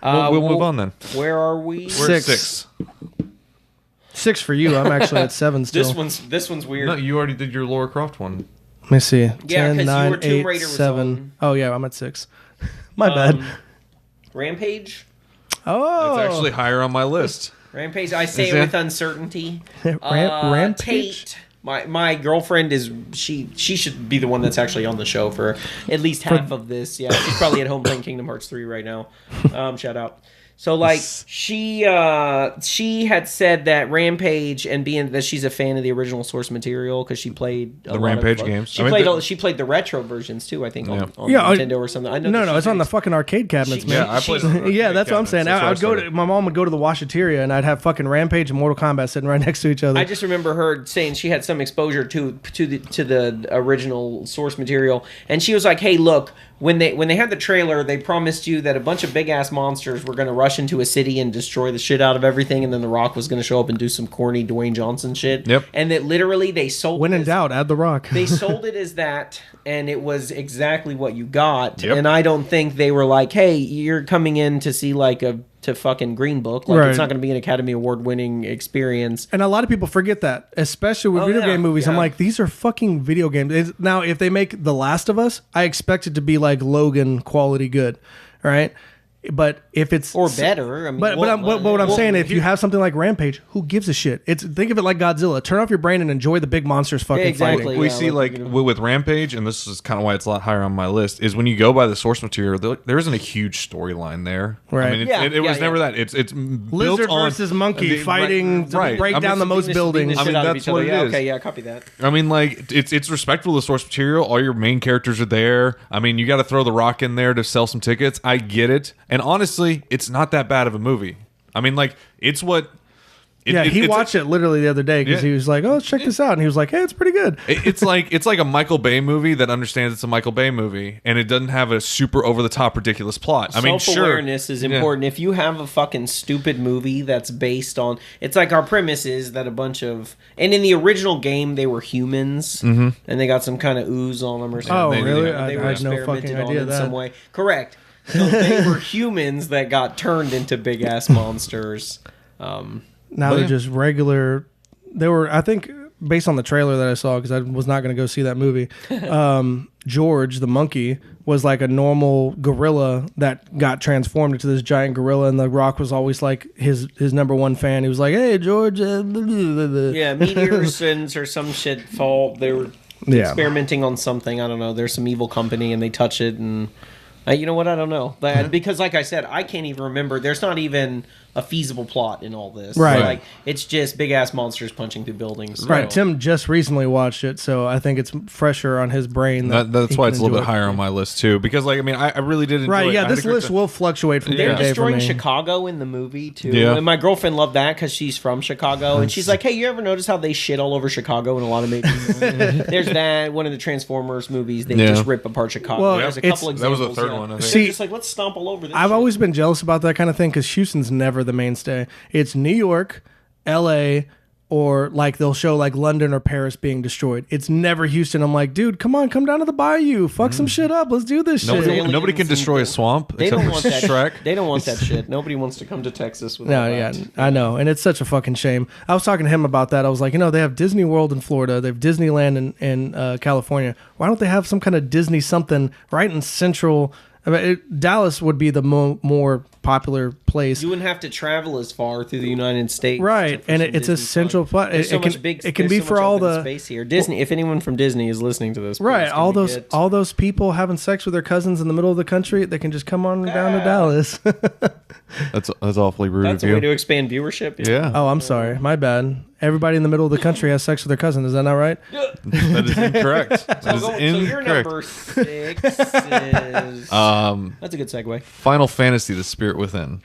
We'll move on then. Where are we? We're at 6. 6 for you. I'm actually at 7 still. This one's weird. No, you already did your Lara Croft one. Let me see. Yeah, 10, 'cause 9, you were Tomb 8, Raider was 7. on. Oh, yeah, I'm at 6. My bad. Rampage. Oh. It's actually higher on my list. Rampage. I say Is it it? with uncertainty. Rampage? Tate. My girlfriend is she should be the one that's actually on the show for at least half of this. Yeah, she's probably at home playing Kingdom Hearts 3 right now. Shout out. So like she had said that Rampage, and being that she's a fan of the original source material because she played The Rampage games. She played the retro versions too. I think on Nintendo or something. I know No, it's on the fucking arcade cabinets, man. Yeah, I played. Yeah, that's what I'm saying. I would go to my mom would go to the washateria, and I'd have fucking Rampage and Mortal Kombat sitting right next to each other. I just remember her saying she had some exposure to the original source material, and she was like, "Hey, look, when they had the trailer, they promised you that a bunch of big ass monsters were going to rush into a city and destroy the shit out of everything, and then The Rock was going to show up and do some corny Dwayne Johnson shit." Yep. And that literally they sold. When in doubt, add The Rock. They sold it as that, and it was exactly what you got. Yep. And I don't think they were like, "Hey, you're coming in to see to fucking Green Book. Like, it's not going to be an Academy Award winning experience." And a lot of people forget that, especially with video game movies. I'm like, these are fucking video games. Now, if they make The Last of Us, I expect it to be like Logan quality good, right? But if it's better, I mean, but what I'm saying, if you have something like Rampage, who gives a shit? Think of it like Godzilla. Turn off your brain and enjoy the big monsters fucking fighting. We see with Rampage, and this is kind of why it's a lot higher on my list. Is when you go by the source material, there isn't a huge storyline there. Right. I mean, it was never that. It's lizard built on versus monkey fighting to break down the most buildings. I mean, that's what it is. Okay, yeah, copy that. I mean, like it's respectful to the source material. All your main characters are there. I mean, you got to throw The Rock in there to sell some tickets. I get it, and honestly, it's not that bad of a movie. I mean, like, it's what... he watched it literally the other day because he was like, "Oh, let's check this out," and he was like, "Hey, it's pretty good." It's like a Michael Bay movie that understands it's a Michael Bay movie, and it doesn't have a super over the top ridiculous plot. I mean, self-awareness is important. If you have a fucking stupid movie that's based on, it's like our premise is that a bunch of, and in the original game they were humans, and they got some kind of ooze on them or something. Oh, really? They were I had no experimented fucking on idea in that. some way. Correct. So they were humans that got turned into big ass monsters. Now they're just regular. They were, I think, based on the trailer that I saw, because I was not going to go see that movie. George, the monkey, was like a normal gorilla that got transformed into this giant gorilla, and The Rock was always like his number one fan. He was like, "Hey, George." Yeah, meteors or some shit fall. They were experimenting on something. I don't know. There's some evil company, and they touch it, and you know what? I don't know. Because, like I said, I can't even remember. There's not even a feasible plot in all this. Right. Like, it's just big ass monsters punching through buildings. Right. Tim just recently watched it, so I think it's fresher on his brain. That's why it's a little bit higher on my list too. Because, like, I mean, I really did enjoy it. Right. Yeah. This list will fluctuate from day to day. They're destroying for me. Chicago in the movie too. Yeah. And my girlfriend loved that because she's from Chicago, and she's like, "Hey, you ever notice how they shit all over Chicago in a lot of movies?" There's that one of the Transformers movies. They just rip apart Chicago. Well, There's a couple examples. That was the third one. I think. See, They're just like, let's stomp all over this. I've shit. always been jealous about that kind of thing because Houston's never the mainstay. It's New York, L.A., or like they'll show like London or Paris being destroyed. It's never Houston. I'm like, dude, come on, come down to the bayou, fuck some shit up, let's do this Nobody, shit. nobody can destroy a swamp They except don't for want that. Shrek. They don't want that shit. Nobody wants to come to Texas with No, all yeah, that. I know, and it's such a fucking shame. I was talking to him about that. I was like, they have Disney World in Florida, they have Disneyland in California. Why don't they have some kind of Disney something right in Central? I mean, Dallas would be the more popular place. You wouldn't have to travel as far through the United States, Right, except for and some it's a Disney central fun. pla- There's so it much can- big. it can there's be so for much all open the- space here. Disney. If anyone from Disney is listening to this, please, Right, can all we those get- all those people having sex with their cousins in the middle of the country, they can just come on down to Dallas. That's awfully rude That's of a way you. to expand viewership. Yeah, Oh, I'm sorry, my bad. Everybody in the middle of the country has sex with their cousin. Is that not right? that is incorrect. That is So your incorrect. number 6 is. That's a good segue. Final Fantasy: The Spirit Within.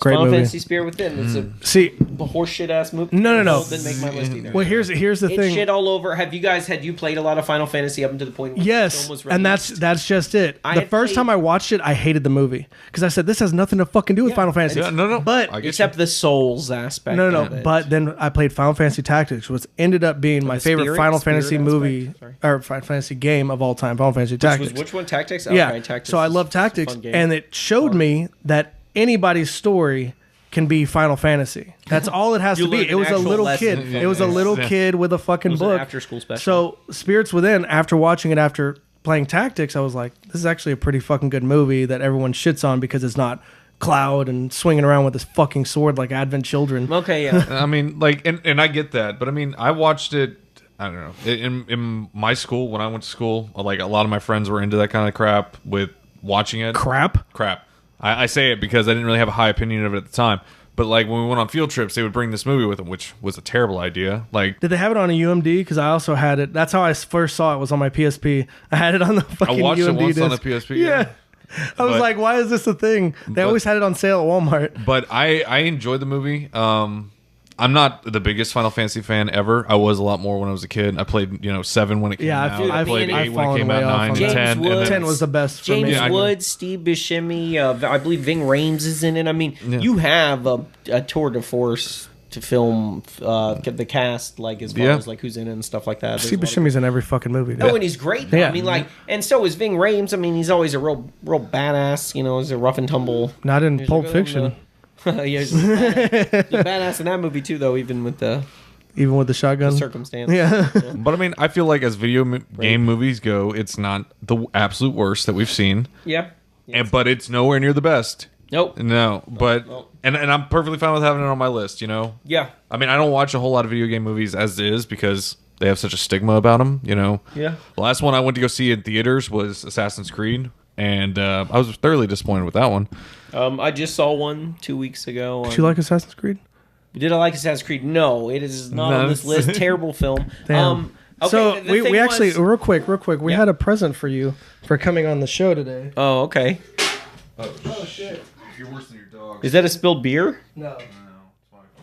Great Final movie. Fantasy Spirit Within. It's a See, horseshit ass movie. No. Didn't make my list either. well, here's the It's thing. shit all over. Had you played a lot of Final Fantasy up until the point where the Yes, film was and released? that's just it. I The had first played- time I watched it, I hated the movie because I said this has nothing to fucking do with Final Fantasy. Yeah, no. But I get except the Souls aspect. No. of it. But then I played Final Fantasy Tactics, which ended up being my favorite spirit- Final spirit Fantasy aspect? movie Sorry. or Final Fantasy game of all time. Final Fantasy Tactics. Which one? Tactics? Yeah. Okay, Tactics So I is love a Tactics, fun game. and it showed me that anybody's story can be Final Fantasy. That's all it has You to be. learned It an was a actual little lesson kid. from It was a this. little kid with a fucking was an book. after-school special. So Spirits Within, after watching it after playing Tactics, I was like, this is actually a pretty fucking good movie that everyone shits on because it's not Cloud and swinging around with this fucking sword like Advent Children. Okay, yeah. I mean, like, and I get that, but I mean, I watched it. I don't know. In my school, when I went to school, like a lot of my friends were into that kind of crap with watching it. Crap. I say it because I didn't really have a high opinion of it at the time. But like when we went on field trips, they would bring this movie with them, which was a terrible idea. Like, Did they have it on a UMD? Because I also had it. That's how I first saw it. Was on my PSP. I had it on the fucking I watched UMD it once on the disc. PSP. Yeah. I was But- like, why is this a thing? They always had it on sale at Walmart. But I enjoyed the movie. I'm not the biggest Final Fantasy fan ever. I was a lot more when I was a kid. I played 7 when it came Yeah, out. I've I played I've 8 when it fallen came out. way off 9 on and that. 10. James And then, Woods. 10 was the best for James me. Yeah, I- Woods, Steve Buscemi, I believe Ving Rhames is in it. I mean, you have a tour de force to film the cast, like as far Yeah. as like who's in it and stuff like that. Steve There's a lot of- Buscemi's in every fucking movie. Dude. Oh, and he's great. Though. Yeah. I mean, like, and so is Ving Rhames. I mean, he's always a real badass. He's a rough and tumble. Not in He's Pulp like, Fiction, yeah, he's a badass in that movie too, though. Even with the even with the shotgun. circumstance. Yeah. But I mean, I feel like as video game movies go, it's not the absolute worst that we've seen. Yeah. But it's nowhere near the best. Nope. No, but no. and I'm perfectly fine with having it on my list. Yeah. I mean, I don't watch a whole lot of video game movies as is because they have such a stigma about them. Yeah. The last one I went to go see in theaters was Assassin's Creed, and I was thoroughly disappointed with that one. I just saw one 2 weeks ago. Did you like Assassin's Creed? Did I like Assassin's Creed? No, it is not on this list. Terrible film. Damn. Okay, So the we thing actually was- real quick, we Yeah. had a present for you for coming on the show today. Oh, okay. Oh shit! You're worse than your dog. Is that a spilled beer? No.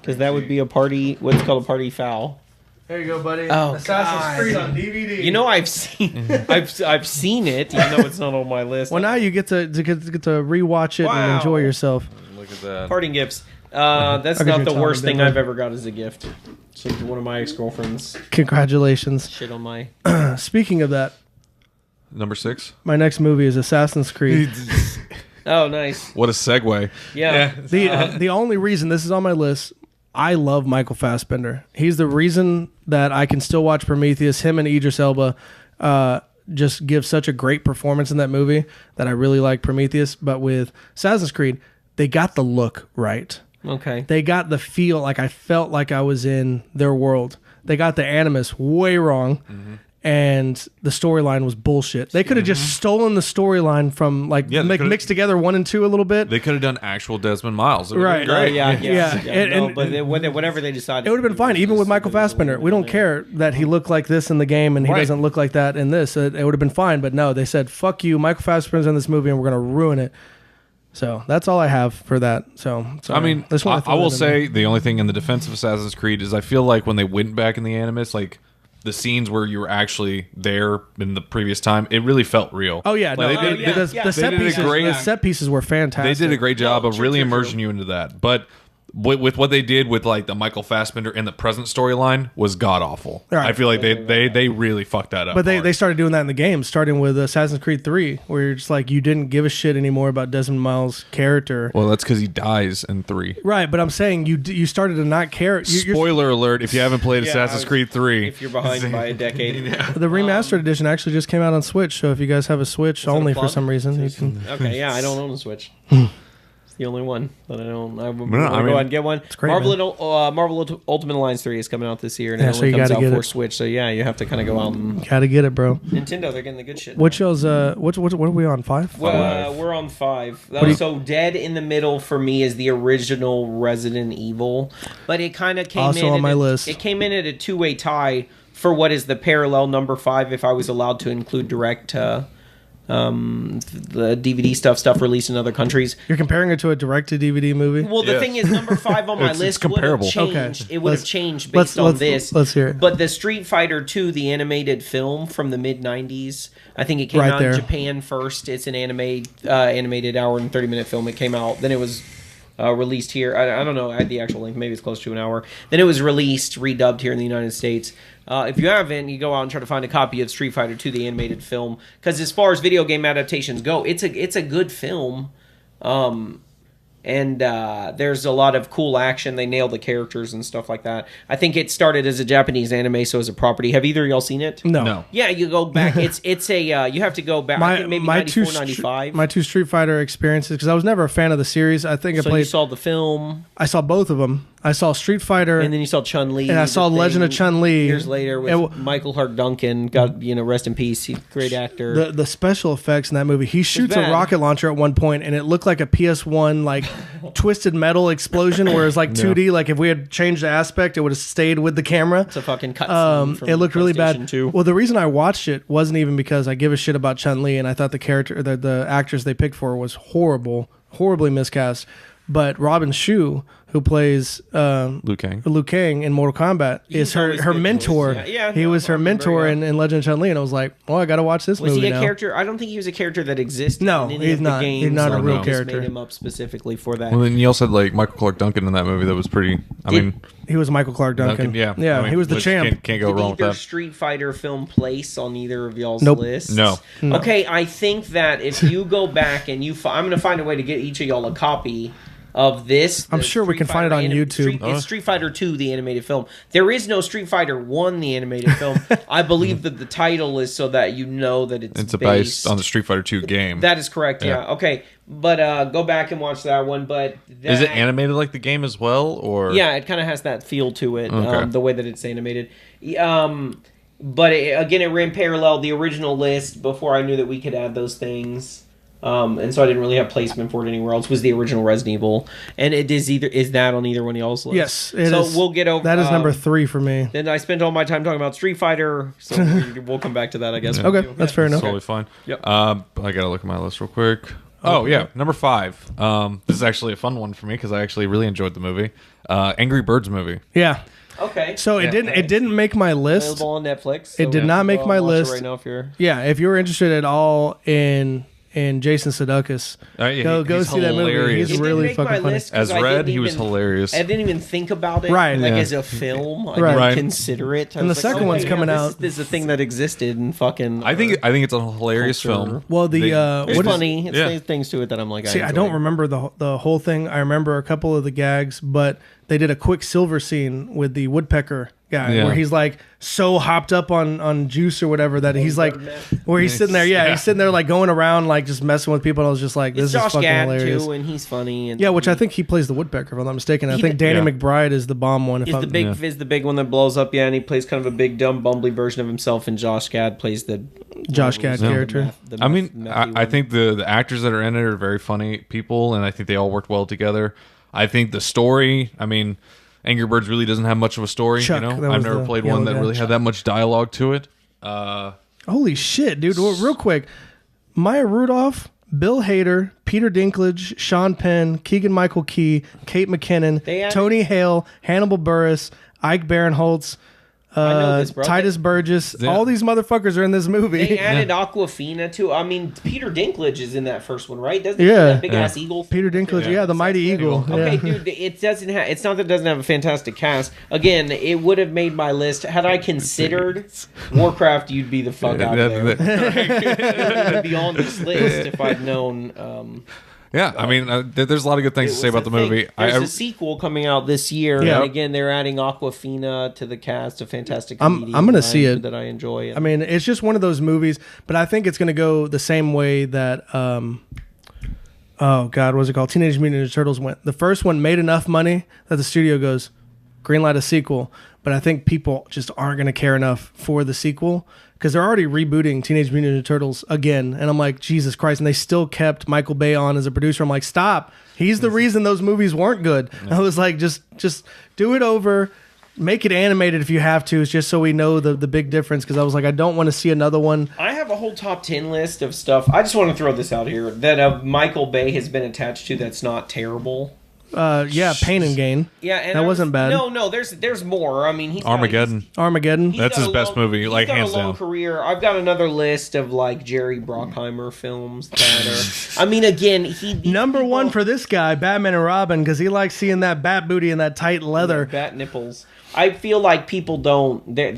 Because that would be a party. What's called a party foul. There you go, buddy. Oh, Assassin's God. Creed on DVD. You know, I've seen, I've seen it, even though it's not on my list. Well, now you get to rewatch it and Wow. enjoy yourself. Look at that. Parting gifts. That's I'll get not you the a worst Tom thing Denver. I've ever got as a gift. So one of my ex-girlfriends Congratulations. shit on my. Speaking of that, Number 6. my next movie is Assassin's Creed. Oh, nice. What a segue. Yeah. The only reason this is on my list, I love Michael Fassbender. He's the reason that I can still watch Prometheus. Him and Idris Elba just give such a great performance in that movie that I really like Prometheus. But with Assassin's Creed, they got the look right. Okay. They got the feel, like I felt like I was in their world. They got the animus way wrong. And the storyline was bullshit. They could have just stolen the storyline from Yeah, they could've- mixed together 1 and 2 a little bit. They could have done actual Desmond Miles. It would've been Right. great. Yeah. And- but whatever they decided, It would have been fine, even with Michael Fassbender. We don't care that he looked like this in the game and he Right. doesn't look like that in this. It would have been fine, but no, they said, fuck you, Michael Fassbender's in this movie and we're going to ruin it. So that's all I have for that. So I mean, just wanted to I throw will that in there. say the only thing in the defense of Assassin's Creed is I feel like when they went back in the Animus, like the scenes where you were actually there in the previous time, it really felt real. Oh yeah, no, Like, the set pieces were fantastic. They did a great job of really true. immersing you into that. But with what they did with like the Michael Fassbender and the present storyline was god awful. Right. I feel like they really fucked that up. But hard. they started doing that in the game, starting with Assassin's Creed 3, where you're just like, you didn't give a shit anymore about Desmond Miles' character. Well, that's because he dies in 3. Right, but I'm saying you started to not care. Spoiler alert: if you haven't played Assassin's Creed 3, If you're behind by a decade. The remastered edition actually just came out on Switch, so if you guys have a Switch it a only for plug? some reason, you can. Okay, yeah, I don't own a Switch. It's the only one that I don't. I'm gonna go ahead and get one. It's great, Marvel Ultimate Alliance 3 is coming out this year, and Yeah, it so only you comes gotta out get for it. Switch. So yeah, you have to kind of go out and Gotta get it, bro. Nintendo. They're getting the good shit. What y'all's what are we on, 5? Well, we're on 5. So Dead in the Middle for me is the original Resident Evil, but it kind of came Also in on at my list. It came in at a 2-way tie for what is the parallel number 5. If I was allowed to include direct the DVD stuff released in other countries. You're comparing it to a direct-to-DVD movie? Well, the thing is, number 5 on my It's list would have comparable. changed. Okay. It would have changed based on this. Let's hear it. But the Street Fighter 2, the animated film from the mid-90s, I think it came Right out there. in Japan first. It's an animated hour and 30-minute film. It came out. Then it was released here. I don't know. I had the actual length. Maybe it's close to an hour. Then it was released, redubbed here in the United States. If you haven't, you go out and try to find a copy of Street Fighter 2, the animated film. Because as far as video game adaptations go, it's a good film. And there's a lot of cool action. They nail the characters and stuff like that. I think it started as a Japanese anime, so as a property. Have either of y'all seen it? No. Yeah, you go back. It's a you have to go back. I think maybe 94, 95. My two Street Fighter experiences, because I was never a fan of the series. I think So I you played. saw the film, I saw both of them. I saw Street Fighter, and then you saw Chun-Li. and I saw the Legend of thing Chun-Li. years later with And Michael Clark Duncan. God, rest in peace. He's a great actor. the special effects in that movie. He shoots a bad. rocket launcher at one point, and it looked like a PS1 like twisted metal explosion, where it's like 2D. Like if we had changed the aspect, it would have stayed with the camera. It's a fucking cutscene from It looked really bad. PlayStation 2. Well, the reason I watched it wasn't even because I give a shit about Chun-Li, and I thought the character, the actress they picked for was horribly miscast. But Robin Shou, who plays Liu Kang. Liu Kang in Mortal Kombat, is always her good mentor. choice. Yeah, he no, was I her remember, mentor yeah. in Legend of Chun-Li, and I was like, oh, I got to watch this Was movie he a now. character? I don't think he was a character that existed. No, in any he's of the not. He's games. not a real They just character. Made him up specifically for that. Well, then you also had like Michael Clark Duncan in that movie. That was pretty. I mean, He was Michael Clark Duncan. yeah, I mean, he was the which champ. Can't go Did wrong with either that. Street Fighter film place on either of y'all's Nope. lists? No. Okay, I think that if you go back and I'm going to find a way to get each of y'all a copy of this. I'm the sure we Street can find it Fighter on YouTube. It's Street Fighter 2, the animated film. There is no Street Fighter 1, the animated film. I believe that the title is so that you know that it's based on the Street Fighter 2 game. That is correct, yeah. Yeah. Okay, but go back and watch that one. But Is it that- animated like the game as well, or Yeah, it kind of has that feel to it, Okay. the way that it's animated. But again, it ran parallel the original list before I knew that we could add those things. And so I didn't really have placement for it anywhere else. Was the original Resident Evil, and it is that on either one of y'all's lists? Yes, it so is. we'll get over. That is number 3 for me. Then I spent all my time talking about Street Fighter, so we'll come back to that, I guess. Okay, that's fair enough. totally fine. Yep. I gotta look at my list real quick. Oh yeah, number 5. This is actually a fun one for me because I actually really enjoyed the movie. Angry Birds movie. Yeah. Okay. So it didn't make my list. Available on Netflix. It did not make my watch it list. right now if you're. Yeah, if you're interested at all in Jason Sudeikis, Yeah, go he's see that movie. hilarious. He's It really didn't make fucking my funny. list 'cause As I Red, didn't he was even- hilarious. I didn't even think about it, Right. Like Yeah. as a film, I Right. didn't Right. consider it. I And the was like, second one's coming this out. This is a thing that existed in fucking. I think it's a hilarious Culture. film. Well, the it's what is- funny. It's Yeah. things to it that I'm like. See, I don't remember the whole thing. I remember a couple of the gags, but they did a quick Silver scene with the woodpecker guy Yeah. where he's like so hopped up on juice or whatever that he's like, where he's sitting there. Yeah, he's sitting there like going around like just messing with people. And I was just like, this It's is Josh fucking Gad hilarious. too, and he's funny. And Yeah, which I think he plays the woodpecker if I'm not mistaken. I He- think Danny Yeah. McBride is the bomb one. If is I'm, the big is the big one that blows up. Yeah, and he plays kind of a big dumb bumbly version of himself. And Josh Gad plays the Josh Gad the character. meth- the I mean, methy I one. think the actors that are in it are very funny people, and I think they all worked well together. I think the story, I mean, Angry Birds really doesn't have much of a story. Chuck, you that know, I've was never the played yellow one that guy. really had that much dialogue to it. Holy shit, dude! Well, real quick, Maya Rudolph, Bill Hader, Peter Dinklage, Sean Penn, Keegan Michael Key, Kate They McKinnon, added- Tony Hale, Hannibal Buress, Ike Barinholtz, know this, bro. Titus Burgess. Yeah. All these motherfuckers are in this movie. They added Aquafina too. I mean, Peter Dinklage is in that first one, right? Doesn't he Yeah. play that big ass eagle? Peter Dinklage, the mighty eagle. Okay, Yeah. dude, it doesn't have. It's not that it doesn't have a fantastic cast. Again, it would have made my list had I considered Warcraft. You'd be the fuck out of there. It would be on this list if I'd known. Yeah, I mean, there's a lot of good things to say about the movie. There's a sequel coming out this year, Yeah. and again, they're adding Aquafina to the cast. A fantastic I'm comedian gonna that see it. that I enjoy. I mean, it's just one of those movies, but I think it's going to go the same way that, oh God, what was it called? Teenage Mutant Ninja Turtles went. The first one made enough money that the studio goes, greenlight a sequel. But I think people just aren't going to care enough for the sequel because they're already rebooting Teenage Mutant Ninja Turtles again. And I'm like, Jesus Christ. And they still kept Michael Bay on as a producer. I'm like, stop. He's the reason those movies weren't good. I was like, just do it over. Make it animated if you have to. It's just so we know the big difference. Because I was like, I don't want to see another one. I have a whole top 10 list of stuff. I just want to throw this out here that Michael Bay has been attached to that's not terrible. Pain and Gain. Yeah, and that wasn't bad. No, there's more. I mean, Armageddon. Armageddon. He's That's got his a best movie, he's like, got hands a long down. career. I've got another list of like Jerry Bruckheimer films that are. I mean, again, Number one for this guy, Batman and Robin, because he likes seeing that bat booty and that tight leather. bat nipples. I feel like people don't. They've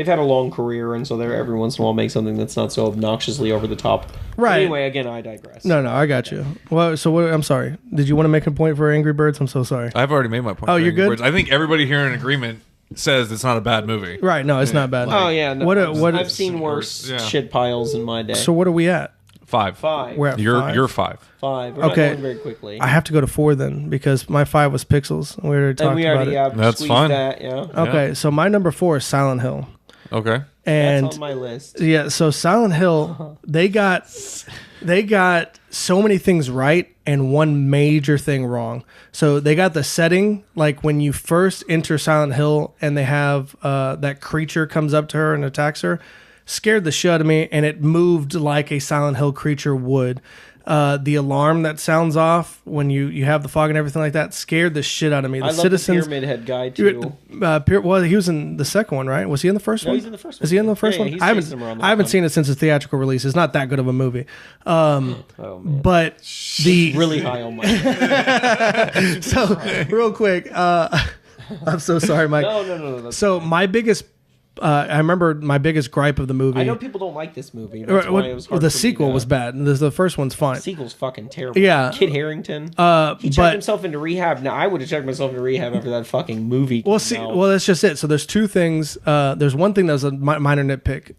had a long career, and so they're every once in a while make something that's not so obnoxiously over the top. Right. Anyway, again, I digress. No, I got you. Well, so what? I'm sorry. Did you want to make a point for Angry Birds? I'm so sorry. I've already made my point. Oh, for you're Angry good? Birds. I think everybody here in agreement says it's not a bad movie. Right. No, it's not bad. Oh yeah. No, What? I've seen worse Yeah. shit piles in my day. So what are we at? 5. Five. We're at You're 5? 5. Five. We're Okay. not going very quickly. I have to go to 4 then because my 5 was Pixels. We already talked and we about already it. That's squeezed fine. that. Yeah. Okay, so my number 4 is Silent Hill, Okay. and That's on my list. yeah, so Silent Hill, they got so many things right and one major thing wrong. So they got the setting, like when you first enter Silent Hill and they have that creature comes up to her and attacks her, scared the shit out of me, and it moved like a Silent Hill creature would. The alarm that sounds off when you have the fog and everything like that scared the shit out of me. The I love citizens, the Pyramid Head guy too. well, he was in the second one, right? Was he in the first No, one? he's in the first one. Is he in the first Yeah, one? he's I haven't, chasing him around the I haven't pond. seen it since its theatrical release. It's not that good of a movie. Oh man. But the Really high on my. so real quick, I'm so sorry, Mike. No. That's So my biggest, I remember my biggest gripe of the movie. I know people don't like this movie. That's why it was hard the for me sequel to- was bad. The first one's fine. The sequel's fucking terrible. Yeah. Kid Harington. He But checked himself into rehab. Now I would have checked myself into rehab after that fucking movie. Well, came see, out. well, that's just it. So there's 2 things. There's one thing that was a minor nitpick,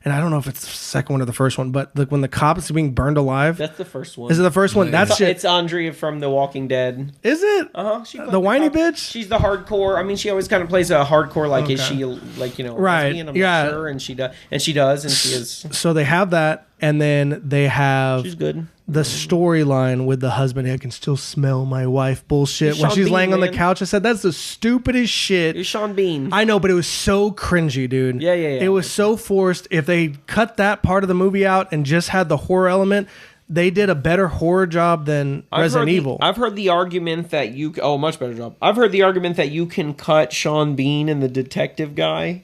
and I don't know if it's the second one or the first one, but when the cop is being burned alive, That's the first one. is it the first one? That's shit. It's Andrea from The Walking Dead. Is it? She The whiny bitch? She's the hardcore. I mean, she always kind of plays a hardcore. Like, is Okay. she like Right, lesbian? I'm yeah. not sure, and she does, and she is. So they have that, and then they have She's good. the storyline with the husband. I can still smell my wife bullshit. It's When Sean she's Bean, laying on the man. couch, I said, that's the stupidest shit. It's Sean Bean. I know, but it was so cringy, dude. Yeah. It was so forced. If they cut that part of the movie out and just had the horror element, they did a better horror job than Resident Evil. I've heard the argument that much better job. I've heard the argument that you can cut Sean Bean and the detective guy.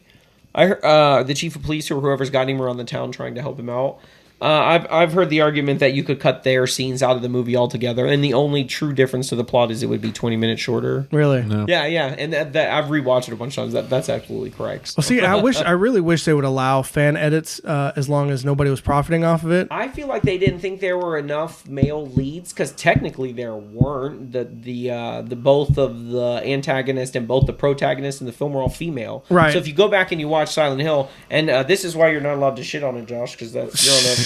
I heard, the chief of police or whoever's guiding him around the town trying to help him out. I've heard the argument that you could cut their scenes out of the movie altogether, and the only true difference to the plot is it would be 20 minutes shorter. Really? Yeah, and that I've rewatched it a bunch of times. That's absolutely correct. Well, see, I really wish they would allow fan edits as long as nobody was profiting off of it. I feel like they didn't think there were enough male leads because technically there weren't. The both of the antagonist and both the protagonist in the film were all female. Right. So if you go back and you watch Silent Hill, and this is why you're not allowed to shit on it, Josh, because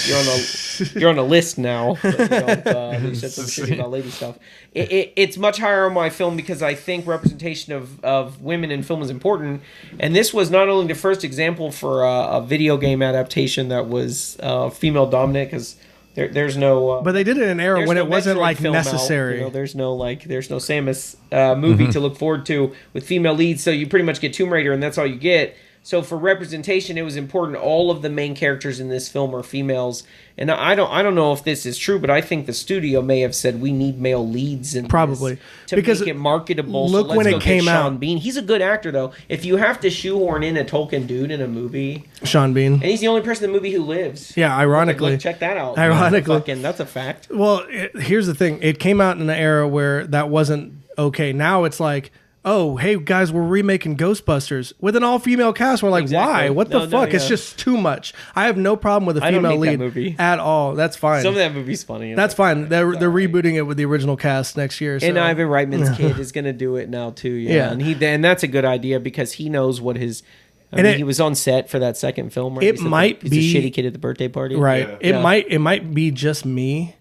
you're on a list now. But you said some shit about lady stuff. It's much higher on my film because I think representation of women in film is important. And this was not only the first example for a video game adaptation that was female dominant because there's no. But they did it in an era there's when no it wasn't Metroid like film out, necessary. there's no Samus movie to look forward to with female leads. So you pretty much get Tomb Raider, and that's all you get. So for representation, it was important. All of the main characters in this film are females, and I don't know if this is true, but I think the studio may have said we need male leads in Probably. this to Because make it marketable. look so let's when it go get came Sean out. Bean. He's a good actor though. If you have to shoehorn in a Tolkien dude in a movie, Sean Bean. and he's the only person in the movie who lives. Yeah, ironically. Look, check that out. Ironically. That's a fact. Well, here's the thing. It came out in an era where that wasn't okay. Now it's like, oh, hey guys, we're remaking Ghostbusters with an all-female cast. We're like, Exactly. why? What the fuck? It's just too much. I have no problem with a I don't female hate that lead movie. at all. That's fine. Some of that movie's funny. That's fine. They're rebooting it with the original cast next year. So. And Ivan Reitman's kid is going to do it now too. Yeah. And that's a good idea because he knows what his. I mean, he was on set for that second film. Right? It might he's be a shitty kid at the birthday party. Right. Yeah. It might be just me,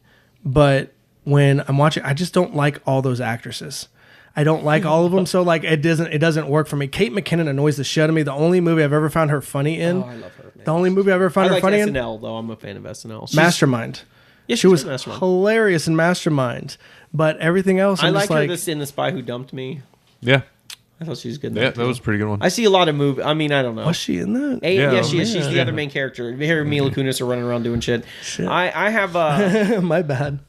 but when I'm watching, I just don't like all those actresses. I don't like all of them, so like it doesn't work for me. Kate McKinnon annoys the shit out of me. The only movie I've ever found her funny in. Oh, I love her. Man. The only movie I've ever found I her like funny SNL in. though. I'm a fan of SNL. Mastermind. Yeah, She was Mastermind. hilarious in Mastermind, but everything else, I I'm like just her like, this in The Spy Who Dumped Me. Yeah. I thought she was good. In Yeah, that that was a pretty good one. I see a lot of movies. I mean, I don't know. was she in that? Yeah, she is. She's the yeah. other main character. Her and Mila Kunis are running around doing shit. Shit. I have My bad.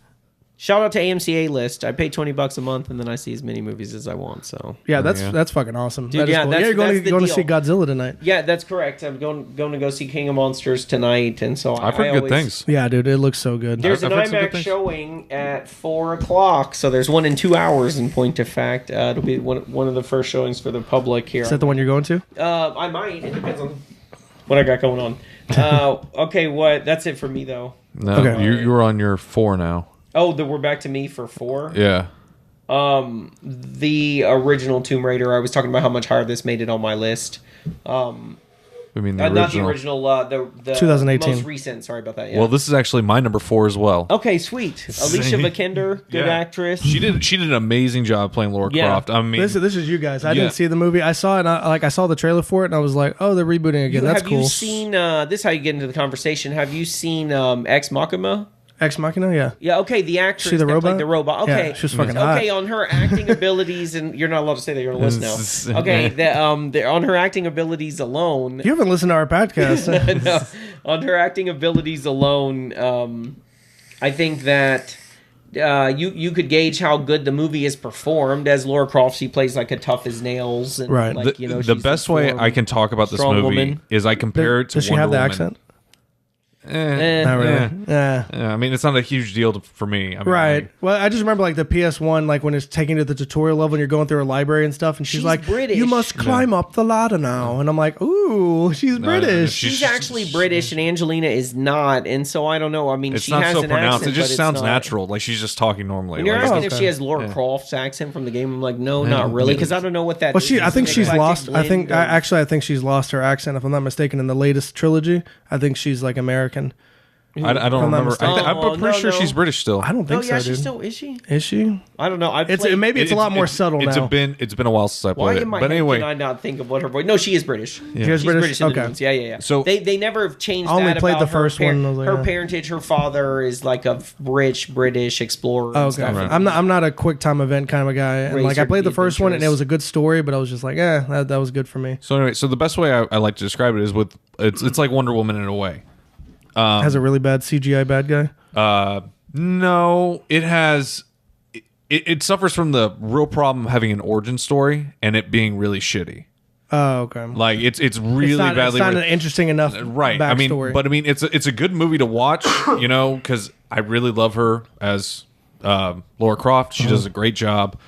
shout out to AMC A List. I pay $20 a month and then I see as many movies as I want. So Yeah, that's Yeah. that's fucking awesome. Dude, That is yeah, cool. that's- You're that's the going to see deal. Godzilla tonight. yeah, that's correct. I'm going to go see King of Monsters tonight, and so I've heard good always- things. Yeah, dude, it looks so good. There's I've an heard some good IMAX things. showing at 4:00, so there's one in 2 hours. In point of fact, it'll be one of the first showings for the public here. Is that the one you're going to? I might. It depends on what I got going on. Okay, what? That's it for me though. No, Okay. you're on your 4 now. Oh, we're back to me for 4. Yeah. The original Tomb Raider. I was talking about how much higher this made it on my list. I mean, the Not the original. original. The 2018. most recent. Sorry about that. Yeah. Well, this is actually my number 4 as well. Okay, sweet. Alicia Vikander, good Yeah. actress. She did an amazing job playing Laura Yeah. Croft. I mean, This is you guys. I Yeah. didn't see the movie. I saw it. And I saw the trailer for it, and I was like, "Oh, they're rebooting again. That's Have cool." you seen? This is how you get into the conversation. Have you seen Ex Machina? Ex Machina, yeah. Yeah. Okay, the actress She the that robot? played the robot. Okay, Yeah, she was fucking hot. Okay, on her acting abilities, and you're not allowed to say that. You're on the list This now. is- Okay, on her acting abilities alone. You haven't listened to our podcast. No, on her acting abilities alone, I think that you could gauge how good the movie is performed. As Laura Croft, she plays like a tough as nails, and Right. Like, the she's best a way form- I can talk about this strong movie woman. is I compare it to Does she Wonder have the Woman. accent? Eh. Not really. Yeah. Yeah. Yeah, I mean, it's not a huge deal for me. I mean, Right. like, Well, I just remember like the PS1, like when it's taking you to the tutorial level and you're going through a library and stuff, and she's She's like, British. "You must climb up the ladder now," and I'm like, "Ooh, she's British." She's actually British, and Angelina is not, and so I don't know. I mean, it's she not has so an pronounced. accent, It just but it's sounds not. natural. Like she's just talking normally. When you're Like, asking Oh, if okay. she has Laura Croft's accent from the game, I'm like, no, not really, because I don't know what that Well, is. I think It's an she's eclectic lost. I think blend of- I think she's lost her accent. If I'm not mistaken, in the latest trilogy, I think she's like American. I don't I'm not remember. mistaken. I'm Oh, pretty no, sure no. she's British still. I don't Oh think yeah, so, she's dude. still is she? Is she? I don't know. Maybe it's a lot more subtle now. It's been a while since I Why played in it. my But head anyway, can I not think of what her voice? No, she is British. She is She's British? in the Okay. movies. Yeah. So- they never have changed. I only that played about the first her one, I was like, her yeah. parentage. Her father is like a rich British explorer. Oh, and okay. stuff. Right. I'm not a quick time event kind of a guy. And Raise like I her played to the be first one and it adventurous. was a good story, but I was just like, that was good for me. so anyway, so the best way I like to describe it is with it's like Wonder Woman in a way. Has a really bad CGI bad guy. No, it has. It suffers from the real problem of having an origin story and it being really shitty. Oh, okay. Like it's really it's not, badly it's not written. an interesting enough Right. I mean, backstory. it's a good movie to watch, you know, because I really love her as Laura Croft. She does a great job.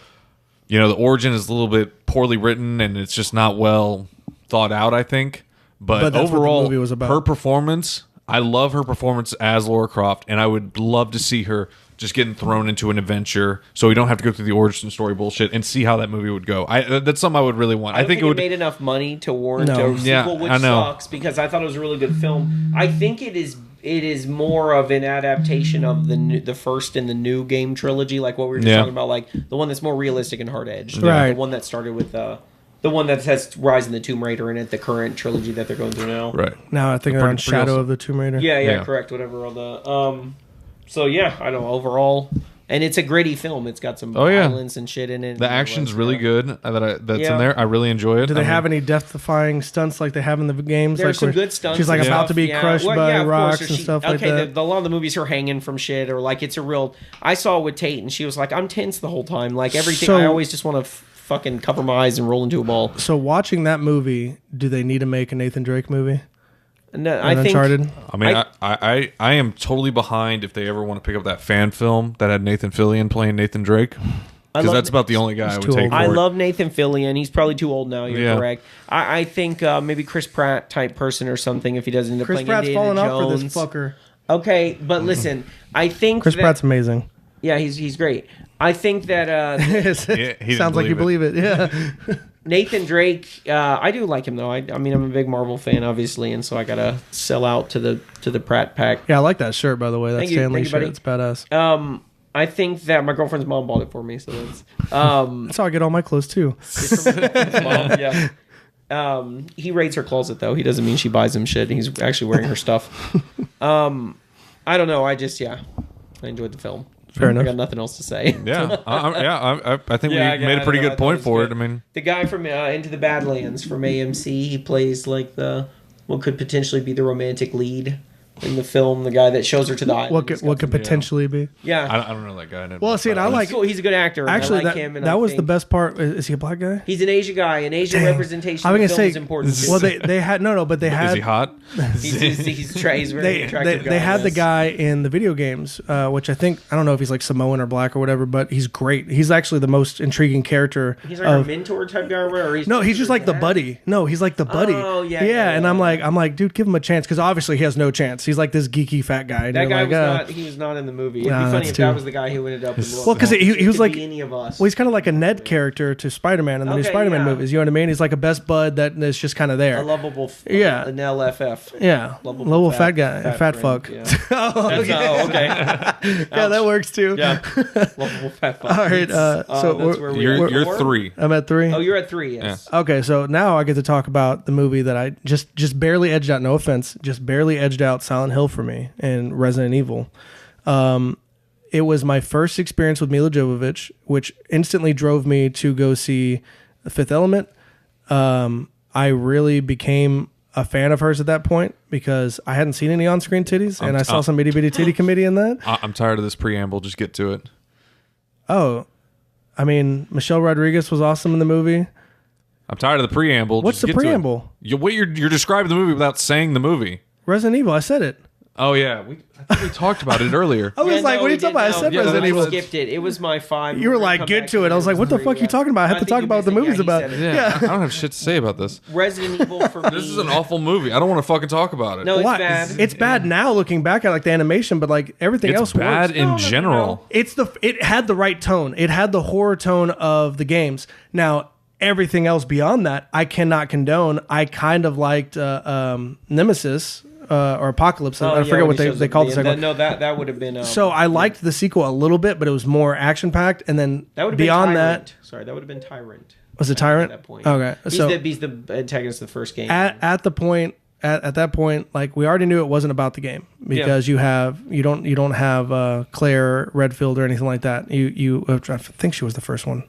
You know, the origin is a little bit poorly written and it's just not well thought out, I think. But But that's what the overall, movie was about. her performance, I love her performance as Laura Croft, and I would love to see her just getting thrown into an adventure so we don't have to go through the origin story bullshit and see how that movie would go. That's something I would really want. I think it would. made enough money to warrant No. a sequel, Yeah, which I know. sucks because I thought it was a really good film. I think it is more of an adaptation of the first and the new game trilogy, like what we were just Yeah. talking about, like the one that's more realistic and hard edged, Right. The one that started with the one that has Rise of the Tomb Raider in it, the current trilogy that they're going through now. Right. now I think they're on pretty Shadow awesome. of the Tomb Raider. Yeah, Yeah. correct. Whatever. All the so yeah, I don't know. Overall, And it's a gritty film. It's got some violence and shit in it. The action's really good. That's in there. I really enjoy it. Do they have any death-defying stunts like they have in the games? There's some good stunts. She's like about to be crushed by rocks and stuff like that. A lot of the movies are hanging from shit, or like it's a real. I saw it with Tate, and she was like, "I'm tense the whole time. Like everything. I always just want to fucking cover my eyes and roll into a ball." So watching that movie, do they need to make a Nathan Drake movie? No, I think. Uncharted? I mean, I am totally behind if they ever want to pick up that fan film that had Nathan Fillion playing Nathan Drake. Because that's about the only guy I would take for I it. love Nathan Fillion. He's probably too old now. You're correct. I think maybe Chris Pratt type person or something if he doesn't end up playing Chris Pratt's falling Indiana off Jones. for this fucker. Okay, but listen, I think Chris Pratt's amazing. Yeah, he's great. I think that Sounds like you believe it. Yeah. Nathan Drake, I do like him though. I mean, I'm a big Marvel fan, obviously, and so I gotta sell out to the Pratt pack. Yeah, I like that shirt, by the way. That Stanley shirt. Buddy. It's badass. I think that my girlfriend's mom bought it for me, so that's that's how I get all my clothes too. Mom, yeah. He raids her closet though. He doesn't mean she buys him shit. He's actually wearing her stuff. I don't know. I enjoyed the film. Fair enough. I got nothing else to say. Yeah, I think we made a pretty good point for it. I mean, the guy from Into the Badlands from AMC, he plays like what could potentially be the romantic lead in the film. The guy that shows her to the island. What could potentially be? Yeah, I don't know that guy. Well, see, and I like. He's a good actor. Actually, I like him. And that was the best part. Is he a black guy? He's an Asian guy. An Asian representation. I was gonna say is important. Well, they had but they had. Is he hot? He's very attractive guy. They had the guy in the video games, which I don't know if he's like Samoan or black or whatever, but he's great. He's actually the most intriguing character. He's like a mentor type guy, or he's just like the buddy. No, he's like the buddy. Oh yeah. And I'm like, dude, give him a chance because obviously he has no chance. He's like this geeky fat guy. That guy he was not in the movie. It'd be funny if that was the guy who ended up in well, because he was like any of us. Well, he's kind of like a Ned character to Spider-Man in the new Spider-Man movies. You know what I mean? He's like a best bud that is just kind of there. A lovable, an LFF. Yeah, lovable fat guy, fat fuck. Yeah. Okay. Yeah, that works too. Yeah, lovable fat fuck. All right, so you're 3. I'm at 3. Oh, you're at 3. Yes. Yeah. Okay, so now I get to talk about the movie that I just barely edged out. No offense, just barely edged out Silent Hill for me and Resident Evil. It was my first experience with Mila Jovovich, which instantly drove me to go see The Fifth Element. I really became a fan of hers at that point because I hadn't seen any on-screen titties, and I saw some itty-bitty titty committee in that. I'm tired of this preamble. Just get to it. Oh, I mean, Michelle Rodriguez was awesome in the movie. I'm tired of the preamble. What's the preamble? You're describing the movie without saying the movie. Resident Evil, I said it. Oh, yeah. I think we talked about it earlier. I was like, what are you talking about? I said Resident Evil. I skipped it. It was my 5. You were like, get to it. I was like, what the fuck are you talking about? I have to talk about what the movie's about. Yeah, I don't have shit to say about this. Resident Evil for me. This is an awful movie. I don't want to fucking talk about it. No, it's bad. It's bad now looking back at like the animation, but like everything else works. It's bad in general. It had the right tone. It had the horror tone of the games. Now, everything else beyond that, I cannot condone. I kind of liked Nemesis. Or Apocalypse. I forget what they called the second one. No, that would have been. So I liked the sequel a little bit, but it was more action packed. And then beyond that, sorry, that would have been Tyrant. Was it Tyrant? At that point, okay. He's the antagonist of the first game. At that point, like we already knew it wasn't about the game because you don't have Claire Redfield or anything like that. I think she was the first one.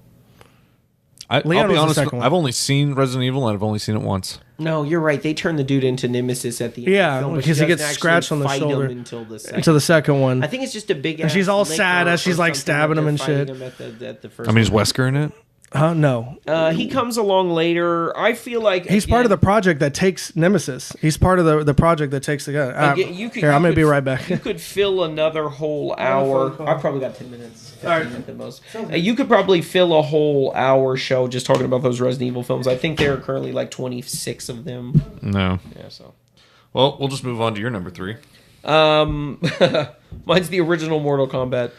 I'll be honest. I've only seen Resident Evil and I've only seen it once. No, you're right. They turned the dude into Nemesis at the end. Yeah, of the film, because he gets scratched on the shoulder until the second one. I think it's just a big. And she's all sad as she's like stabbing him and shit. At the first is Wesker in it? No. He comes along later. I feel like he's part of the project that takes Nemesis. He's part of the project that takes the guy. I'm gonna be right back. You could fill another whole hour. I've probably got 10 minutes. 15 at the most. You could probably fill a whole hour show just talking about those Resident Evil films. I think there are currently like 26 of them. No. Yeah. So. Well, we'll just move on to your number 3. Mine's the original Mortal Kombat.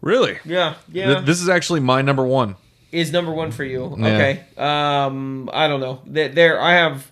Really? Yeah. This is actually my number 1. Is number 1 for you? Yeah. Okay. I don't know. I have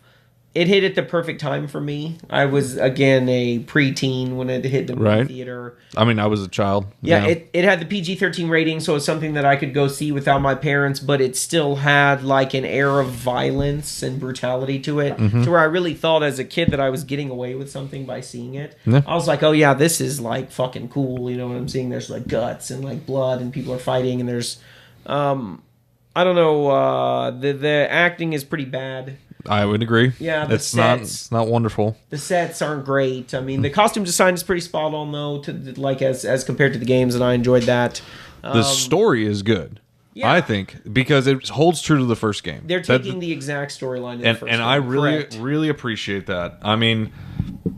it hit at the perfect time for me. I was, again, a preteen when it hit the movie theater. I mean, I was a child. Yeah, it had the PG-13 rating, so it's something that I could go see without my parents, but it still had like an air of violence and brutality to it, to where I really thought as a kid that I was getting away with something by seeing it. Yeah. I was like, oh yeah, this is like fucking cool, you know what I'm seeing? There's like guts and like blood and people are fighting and there's, I don't know, the acting is pretty bad. I would agree. Yeah, it's not wonderful. The sets aren't great. I mean, the costume design is pretty spot on though, to like as compared to the games, and I enjoyed that. The story is good, I think, because it holds true to the first game. They're taking the exact storyline in the first game. And I really appreciate that. I mean,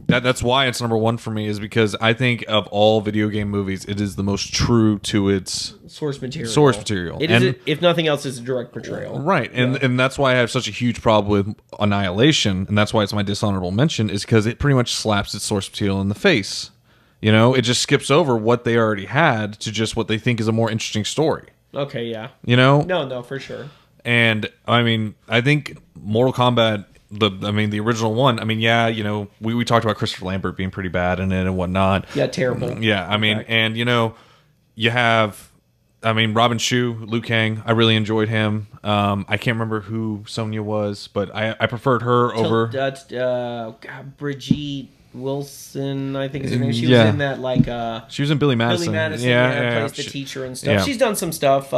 that's why it's number one for me, is because I think of all video game movies, it is the most true to its source material. It is, if nothing else, is a direct portrayal. Right, and that's why I have such a huge problem with Annihilation, and that's why it's my dishonorable mention, is because it pretty much slaps its source material in the face. You know, it just skips over what they already had to just what they think is a more interesting story. Okay, yeah. You know? No, for sure. And, I mean, I think Mortal Kombat, the original one, I mean, yeah, you know, we talked about Christopher Lambert being pretty bad in it and whatnot. Yeah, terrible. Yeah, I mean, and, you know, you have, I mean, Robin Shu, Liu Kang, I really enjoyed him. I can't remember who Sonya was, but I preferred her over... Brigitte Wilson, I think is her name. She was in that, like... she was in Billy Madison. Plays the teacher and stuff. Yeah. She's done some stuff.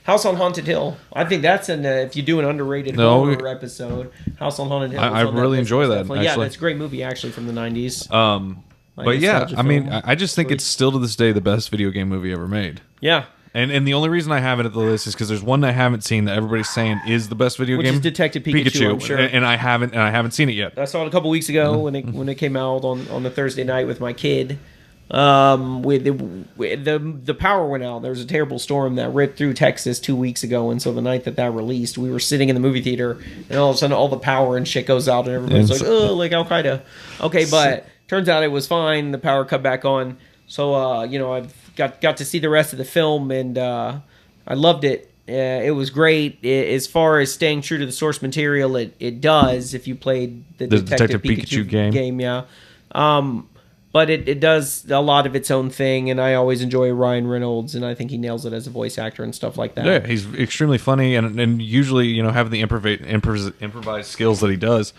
House on Haunted Hill. I think that's if you do an underrated horror episode, House on Haunted Hill. I really enjoy that, actually. Yeah, that's a great movie, actually, from the 90s. But yeah, I mean, I just think it's still to this day the best video game movie ever made. Yeah. And the only reason I have it at the list is because there's one I haven't seen that everybody's saying is the best video game. Which is Detective Pikachu, I'm sure. And I haven't seen it yet. I saw it a couple weeks ago when it came out on the Thursday night with my kid. The power went out. There was a terrible storm that ripped through Texas 2 weeks ago, and so the night that released, we were sitting in the movie theater, and all of a sudden all the power and shit goes out, and everybody's like, oh, like Al Qaeda. Okay, but turns out it was fine. The power cut back on. So you know, I've got to see the rest of the film, and I loved it. It was great. As far as staying true to the source material, it does. If you played the Detective Pikachu game, yeah. But it does a lot of its own thing, and I always enjoy Ryan Reynolds, and I think he nails it as a voice actor and stuff like that. Yeah, he's extremely funny, and usually, you know, having the improvised skills that he does.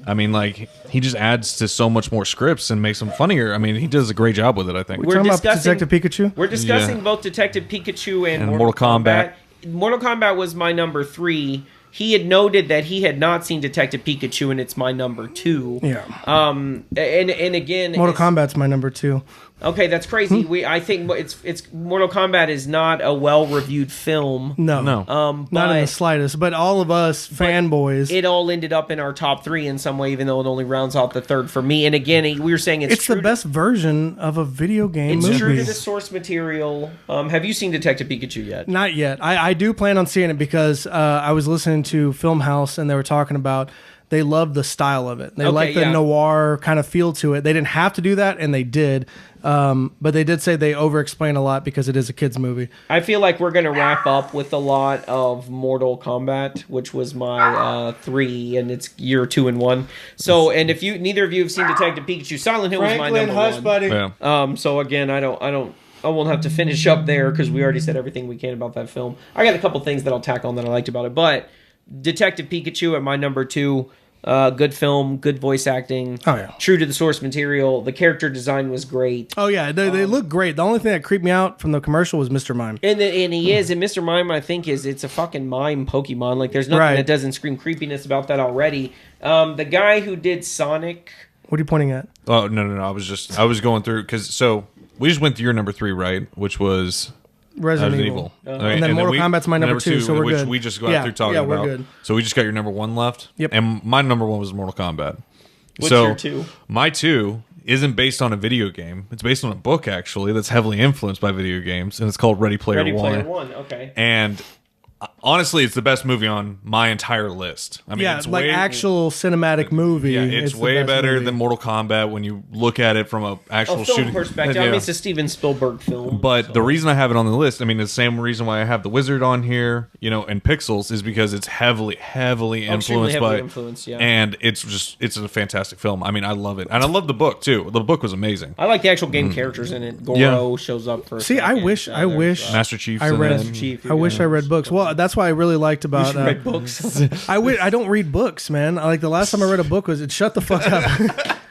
I mean, like, he just adds to so much more scripts and makes them funnier. I mean, he does a great job with it, I think. We're talking about Detective Pikachu? We're discussing both Detective Pikachu and Mortal Kombat. Mortal Kombat was my number 3. He had noted that he had not seen Detective Pikachu, and it's my number 2. Yeah. And again, Mortal Kombat's my number 2. Okay, that's crazy. I think it's Mortal Kombat is not a well-reviewed film. No. Not in the slightest. But all of us fanboys, it all ended up in our top 3 in some way, even though it only rounds out the third for me. And again, we were saying it's the best version of a video game movie. It's true to the source material. Have you seen Detective Pikachu yet? Not yet. I do plan on seeing it because I was listening to Film House and they were talking about they love the style of it. They like the noir kind of feel to it. They didn't have to do that, and they did. But they did say they over-explain a lot because it is a kid's movie. I feel like we're going to wrap up with a lot of Mortal Kombat, which was my 3, and it's year 2 and 1. So, and if neither of you have seen Detective Pikachu, Silent Hill was my number 1. Buddy. Yeah. So again, I won't have to finish up there because we already said everything we can about that film. I got a couple things that I'll tack on that I liked about it, but Detective Pikachu at my number 2. Good film, good voice acting. Oh yeah, true to the source material. The character design was great. Oh yeah, they look great. The only thing that creeped me out from the commercial was Mr. Mime. And he is, and Mr. Mime, I think it's a fucking mime Pokemon. Like there's nothing that doesn't scream creepiness about that already. The guy who did Sonic. What are you pointing at? Oh no! I was going through because we just went through your number 3, right? Which was Resident Evil. And then Mortal Kombat's my number 2, so we're which good. we just got through talking about. Yeah, we're good. So we just got your number 1 left. Yep. And my number 1 was Mortal Kombat. What's your 2? My 2 isn't based on a video game. It's based on a book, actually, that's heavily influenced by video games, and it's called Ready Player One. Ready Player One, okay. And Honestly, it's the best movie on my entire list. I mean, it's like way, actual cinematic movie. Yeah, it's the way best better movie. than Mortal Kombat when you look at it from a actual film shooting perspective. I mean, it's a Steven Spielberg film. But the reason I have it on the list, I mean, the same reason why I have the Wizard on here, and Pixels, is because it's heavily influenced by. Influenced, yeah. And it's a fantastic film. I mean, I love it, and I love the book too. The book was amazing. I like the actual game characters in it. Goro shows up for. See, I wish Master Chief. I wish I read books. Well, that's why I really liked about. Read books. I don't read books, man. Like the last time I read a book was shut the fuck up.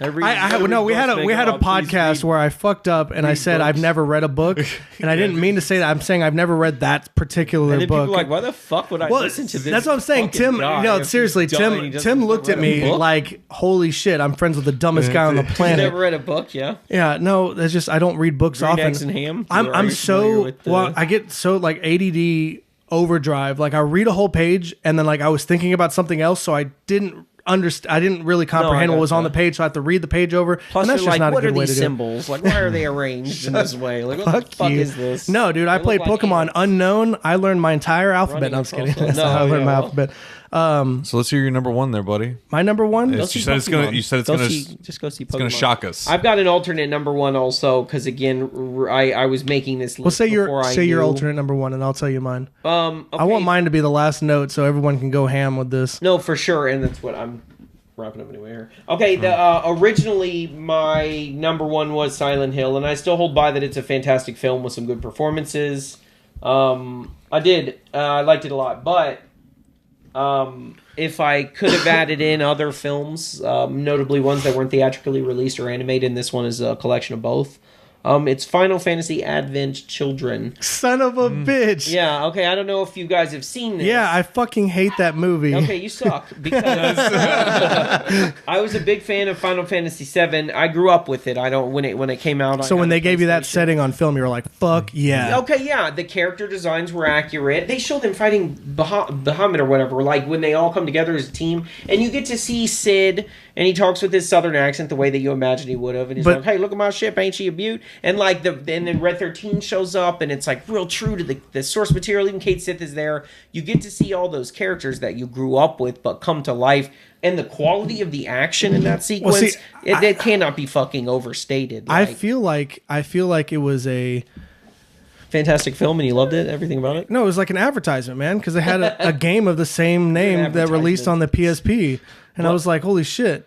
We had a podcast where I fucked up and I said books. I've never read a book, and I didn't mean to say that. I'm saying I've never read that particular And then book. people are like, why the fuck would I listen to this? That's what I'm saying. Tim, seriously, Tim looked at me like, holy shit, I'm friends with the dumbest guy on the You planet. never read a book, yeah? Yeah, no, that's just I don't read books Green often. Eggs and Ham? I'm so I get so like ADD overdrive. Like I read a whole page and then like I was thinking about something else, so I didn't understand. I didn't really comprehend what was on the page, so I have to read the page over. Plus, and that's you're just like, not what a are good way these to do it. symbols? Like, why are they arranged in this way? Like, what the fuck is this? No, dude, I They played look like Pokemon ants. Unknown. I learned my entire alphabet. Running No, I'm just kidding. across That's the- not how I No, learned my yeah, well. alphabet. So let's hear your number one there, buddy. My number one. You said it's gonna. You said it's gonna. Just go see Pokemon. It's gonna shock us. I've got an alternate number one also because again, I was making this list. Well, say before I your knew. alternate number one, and I'll tell you mine. Okay. I want mine to be the last note, so everyone can go ham with this. No, for sure, and that's what I'm wrapping up anyway here. Okay, originally my number one was Silent Hill, and I still hold by that it's a fantastic film with some good performances. I liked it a lot, but if I could have added in other films, notably ones that weren't theatrically released or animated, and this one is a collection of both. It's Final Fantasy Advent Children. Son of a bitch. Yeah, okay, I don't know if you guys have seen this. Yeah, I fucking hate that movie. Okay, you suck. Because I was a big fan of Final Fantasy VII. I grew up with it. When it came out. So when they gave you that setting on film, you were like, fuck yeah. Okay, yeah. The character designs were accurate. They showed them fighting Bahamut or whatever, like when they all come together as a team. And you get to see Sid, and he talks with his southern accent the way that you imagine he would have. And he's like, hey, look at my ship. Ain't she a beaut? And like and then Red 13 shows up, and it's like real true to the source material. Even Kate Sith is there. You get to see all those characters that you grew up with but come to life. And the quality of the action in that sequence, it cannot be fucking overstated. I feel like it was a fantastic film, and you loved it, everything about it. No, it was like an advertisement, man, because they had a game of the same name that released on the PSP, and I was like, holy shit.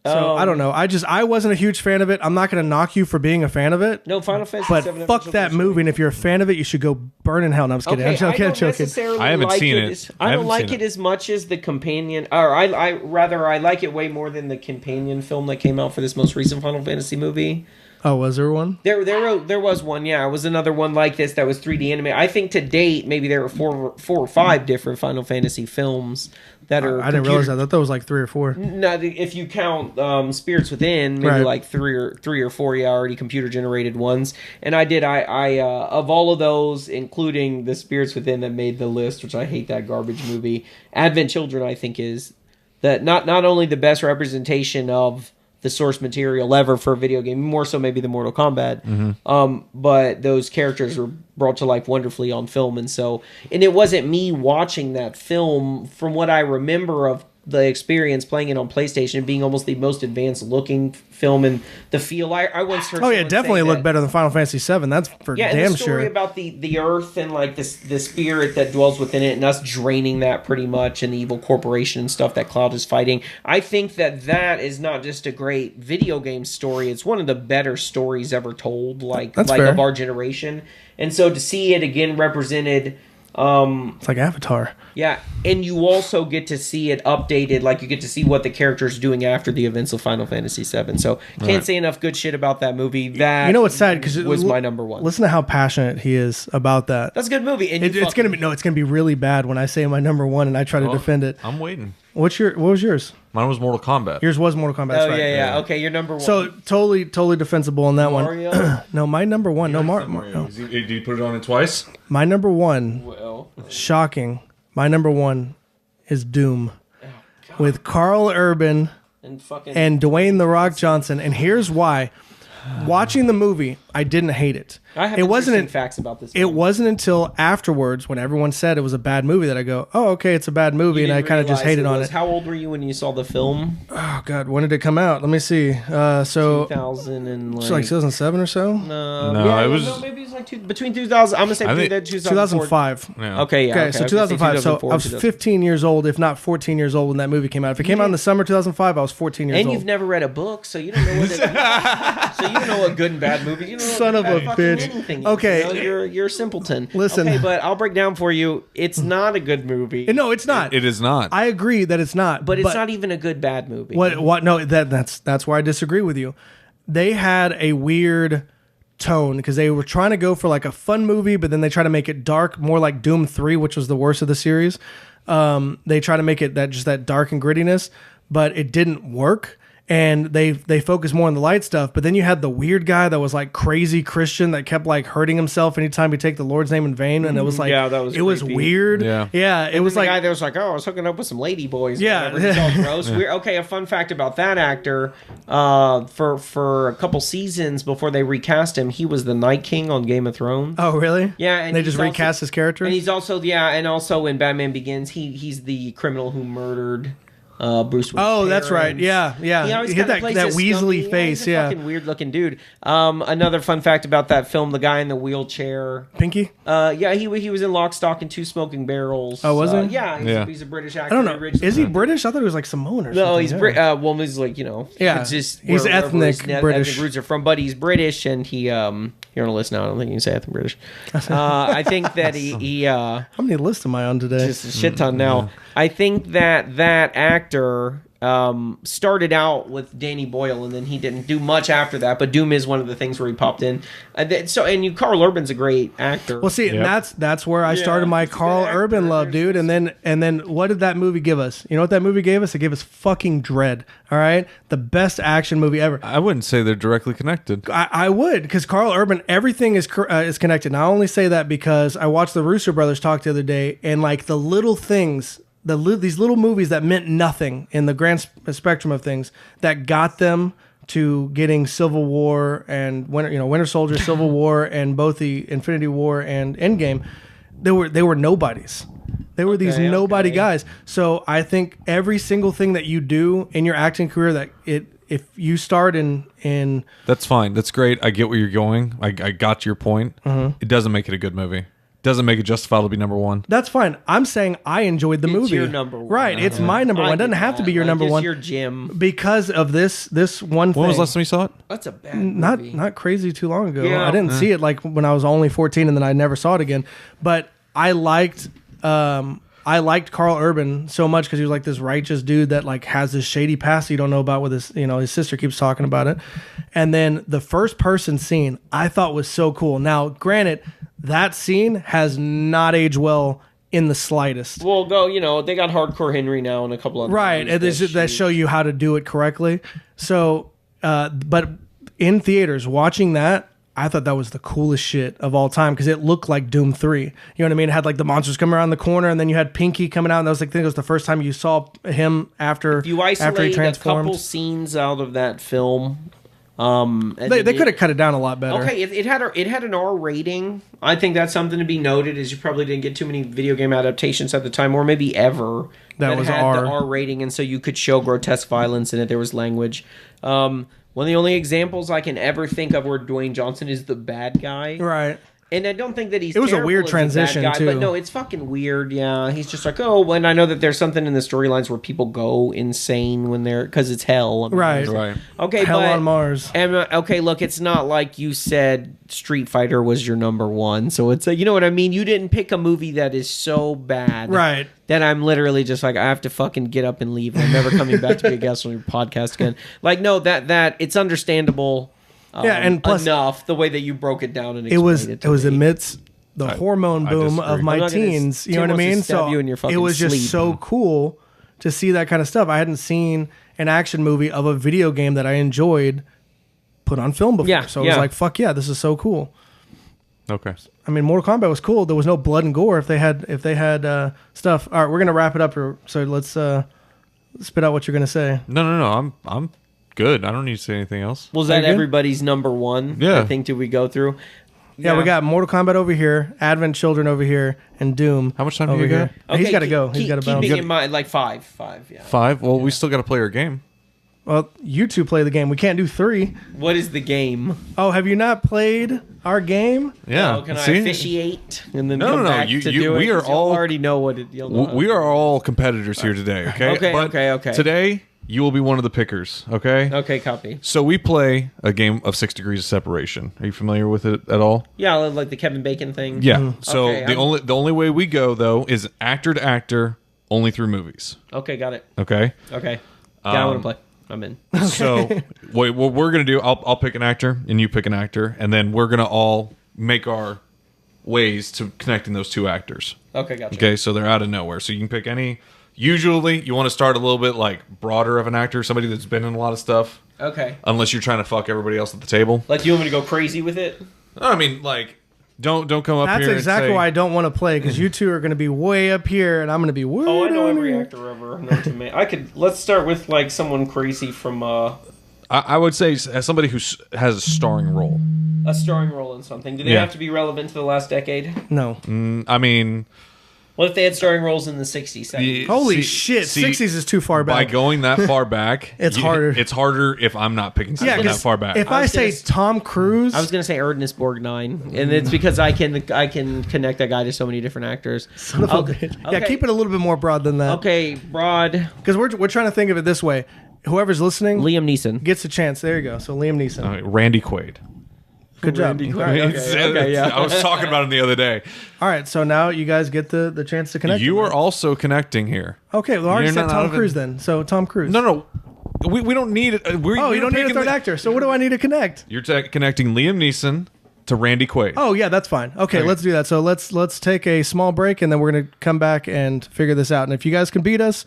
So I don't know. I wasn't a huge fan of it. I'm not going to knock you for being a fan of it. No, Final Fantasy but VII fuck that movie. And if you're a fan of it, you should go burn in hell. No, I'm just kidding. I'm joking. I haven't seen it. I don't like it as much as the companion, or I like it way more than the companion film that came out for this most recent Final Fantasy movie. Oh, was there one? There was one. Yeah, it was another one like this that was 3D animated. I think to date, maybe there were four or five different Final Fantasy films that are. I didn't realize that. I thought it was like 3 or 4. No, if you count Spirits Within, maybe like three or four, already computer generated ones. And I of all of those, including the Spirits Within that made the list, which I hate that garbage movie. Advent Children, I think, is that not only the best representation of the source material ever for a video game, more so maybe than Mortal Kombat. But those characters were brought to life wonderfully on film, and it wasn't me watching that film. From what I remember of the experience playing it on PlayStation, and being almost the most advanced looking film in the feel. I once heard. Oh yeah, definitely looked better than Final Fantasy VII. That's for damn and the story sure. About the Earth and like the spirit that dwells within it, and us draining that pretty much, and the evil corporation and stuff that Cloud is fighting. I think that is not just a great video game story; it's one of the better stories ever told, That's fair. Of our generation. And so to see it again represented. It's like Avatar. Yeah, and you also get to see it updated, like you get to see what the character's doing after the events of Final Fantasy VII. So can't say enough good shit about that movie. That you know what's sad because it was my number one. Listen to how passionate he is about that. That's a good movie. And it's gonna be really bad when I say my number one and I try to defend it. I'm waiting. What was yours? Mine was Mortal Kombat. Yours was Mortal Kombat. That's right. Yeah. Okay, your number one. So totally defensible on that Mario? one. No, my number one. No, Mario. No. Did you put it on it twice? My number one. Well, shocking. My number one is Doom, with Carl Urban and Dwayne The Rock Johnson. And here's why. watching the movie, I didn't hate it. I have interesting facts about this. It wasn't until afterwards when everyone said it was a bad movie that I go, oh, okay, it's a bad movie, and I kind of just hated on it. How old were you when you saw the film? Oh God, when did it come out? Let me see. So 2000 and like 2007 or so. Maybe it's like between 2000. I'm gonna say 2005. Yeah. Okay, yeah. Okay, so 2005. So I was 15 years old, if not 14 years old, when that movie came out. If it came out in the summer 2005, I was 14 years old. And you've never read a book, so you don't know what. So you don't know a good and bad movie. You don't know Son of a bitch. Anything, okay, you're a simpleton. Listen, okay, but I'll break down for you. It's not a good movie. No, it's not. It is not. I agree that it's not. But it's not even a good bad movie. What? No, that's where I disagree with you. They had a weird tone because they were trying to go for like a fun movie, but then they try to make it dark, more like Doom 3, which was the worst of the series. They try to make it that dark and grittiness, but it didn't work. And they focus more on the light stuff, but then you had the weird guy that was like crazy Christian that kept like hurting himself anytime he take the Lord's name in vain, and it was like it was weird. It was the like guy that was like, oh, I was hooking up with some lady boys. Yeah, it's all gross. Weird. Okay, a fun fact about that actor: for a couple seasons before they recast him, he was the Night King on Game of Thrones. Oh, really? Yeah, and they just recast his character. And he's also and also in Batman Begins, he's the criminal who murdered Bruce Wayne's parents. That's right. Yeah. He had that Weasley face. He's a fucking weird looking dude. Another fun fact about that film: the guy in the wheelchair, Pinky. He was in Lock, Stock, and Two Smoking Barrels. Oh, was he? He's a British actor. I don't know. Is he British? I thought he was like Samoan or something. No, he's well, he's like he's ethnic British. Ethnic roots are from, but he's British, and he You're on a list now. I don't think you can say ethnic British. I think that he how many lists am I on today? Just a shit ton now. I think that actor started out with Danny Boyle, and then he didn't do much after that. But Doom is one of the things where he popped in. Carl Urban's a great actor. Well, see, that's where I started my Carl Urban love, dude. And then what did that movie give us? You know what that movie gave us? It gave us fucking Dread. All right, the best action movie ever. I wouldn't say they're directly connected. I would, because Carl Urban, everything is connected. And I only say that because I watched the Russo brothers talk the other day, and like the little things. These little movies that meant nothing in the grand spectrum of things that got them to getting Civil War and Winter Soldier, Civil War, and both the Infinity War and Endgame, they were nobodies. They were these nobody guys. So I think every single thing that you do in your acting career if you start in that's fine. That's great. I get where you're going. I got your point. Mm-hmm. It doesn't make it a good movie. Doesn't make it justifiable to be number one. That's fine. I'm saying I enjoyed the movie. It's your number one. Right. It's my number one. It doesn't have to be your number one. It's your Jim. Because of this one thing. When was the last time you saw it? That's a bad movie. Not crazy too long ago. Yeah. I didn't see it like when I was only 14, and then I never saw it again. But I liked Carl Urban so much because he was like this righteous dude that like has this shady past you don't know about with his sister keeps talking about it. And then the first person scene I thought was so cool. Now, granted, that scene has not aged well in the slightest. Well, they got Hardcore Henry now and a couple other right, and that show you how to do it correctly. So, but in theaters, watching that, I thought that was the coolest shit of all time because it looked like Doom 3. You know what I mean? It had like the monsters coming around the corner, and then you had Pinky coming out, and I think it was the first time you saw him after he transformed. If you isolate a couple scenes out of that film, they could have cut it down a lot better. Okay, it had an R rating. I think that's something to be noted, is you probably didn't get too many video game adaptations at the time, or maybe ever, that had R. the R rating, and so you could show grotesque violence in it. There was language. One of the only examples I can ever think of where Dwayne Johnson is the bad guy. Right. And I don't think that he's. It was a weird transition guy, too. But no, it's fucking weird. Yeah, he's just like, oh, and I know that there's something in the storylines where people go insane when they're because it's hell. I mean, right. Okay, hell on Mars. And, okay, look, it's not like you said Street Fighter was your number one, so it's you know what I mean. You didn't pick a movie that is so bad, right? That I'm literally just like I have to fucking get up and leave. I'm never coming back to be a guest on your podcast again. Like, no, that it's understandable. And plus, enough the way that you broke it down and explained it was amidst the hormone boom of my teens. You know what I mean? So it was just so cool to see that kind of stuff. I hadn't seen an action movie of a video game that I enjoyed put on film before. So I was like, fuck yeah, this is so cool. Okay. I mean, Mortal Kombat was cool. There was no blood and gore if they had stuff. All right, we're gonna wrap it up here. So let's spit out what you're gonna say. No. I'm good. I don't need to say anything else. Was that Very good. everybody's number one? Yeah. I think, did we go through? Yeah, we got Mortal Kombat over here, Advent Children over here, and Doom. How much time do over you here. got? He's got to go. He's got to bounce. Keeping in mind, like five, yeah. 5? Well, we still got to play our game. Well, you two play the game. We can't do 3. What is the game? Oh, have you not played our game? Yeah. Oh, can I See? officiate and then No, come no, no. back You- to you- do it? we are 'Cause you'll all- already know what it. You'll know We are all competitors here today, okay? Okay, But okay. Today, you will be one of the pickers, okay? Okay, copy. So we play a game of 6 degrees of separation. Are you familiar with it at all? Yeah, like the Kevin Bacon thing. Yeah. So Okay, the only way we go though is actor to actor, only through movies. Okay, got it. Okay. Okay. Yeah, I want to play. I'm in. So what we're gonna do? I'll pick an actor and you pick an actor, and then we're gonna all make our ways to connecting those 2 actors. Okay, gotcha. Okay. So they're out of nowhere. So you can pick any. Usually, you want to start a little bit like broader of an actor, somebody that's been in a lot of stuff. Okay. Unless you're trying to fuck everybody else at the table. Like, you want me to go crazy with it? I mean, like, don't come up That's here. exactly and say, why I don't want to play, because you two are going to be way up here, and I'm going to be way Oh, I know down every here. actor ever known to me. Let's start with, like, someone crazy from I would say as somebody who has a starring role. a starring role in something. Do they Yeah. have to be relevant to the last decade? No. I mean, What if they had starring roles in the 60s? 70s? Holy See- shit. see, 60s is too far by back. going that far back, It's harder. It's harder if I'm not picking Yeah, something that 'cause far back. if I was say gonna s- Tom Cruise, I was gonna say Ernest Borgnine, and it's because I can connect that guy to so many different actors. son of a bitch. Yeah, keep it a little bit more broad than that. Okay, broad. Because we're trying to think of it this way. Whoever's listening Liam Neeson. gets a chance. There you go. So Liam Neeson. Randy Quaid. Good job. Okay, yeah. I was talking about him the other day. All right, so now you guys get the chance to connect. You them, are right? also connecting here. Okay, well, I already You're said not out Tom of it. Cruise then. So Tom Cruise. No. We don't need it. Oh, you don't need a third actor. So what do I need to connect? You're connecting Liam Neeson to Randy Quaid. Oh yeah, that's fine. Okay, let's do that. So let's take a small break, and then we're gonna come back and figure this out. And if you guys can beat us,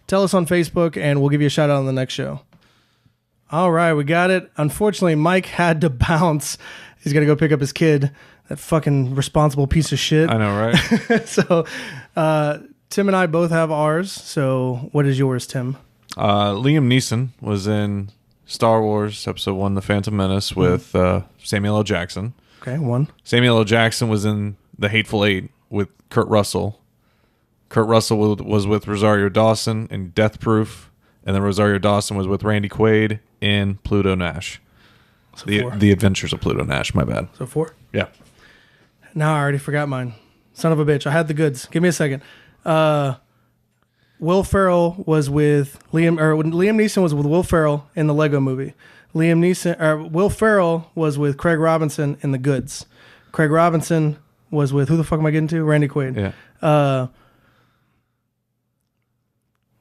tell us on Facebook, and we'll give you a shout out on the next show. All right, we got it. Unfortunately, Mike had to bounce. He's gonna go pick up his kid. That fucking responsible piece of shit. I know, right? So, Tim and I both have ours. So, what is yours, Tim? Liam Neeson was in Star Wars Episode 1, The Phantom Menace, with Samuel L. Jackson. Okay, one. Samuel L. Jackson was in The Hateful Eight with Kurt Russell. Kurt Russell was with Rosario Dawson in Death Proof, and then Rosario Dawson was with Randy Quaid in Pluto Nash. So The 4. Adventures of Pluto Nash, my bad. So 4. Yeah. Now I already forgot mine. Son of a bitch. I had the goods. Give me a second. Will Ferrell was with Liam Neeson was with Will Ferrell in the Lego movie. Will Ferrell was with Craig Robinson in The Goods. Craig Robinson was with, who the fuck am I getting to? Randy Quaid. Yeah.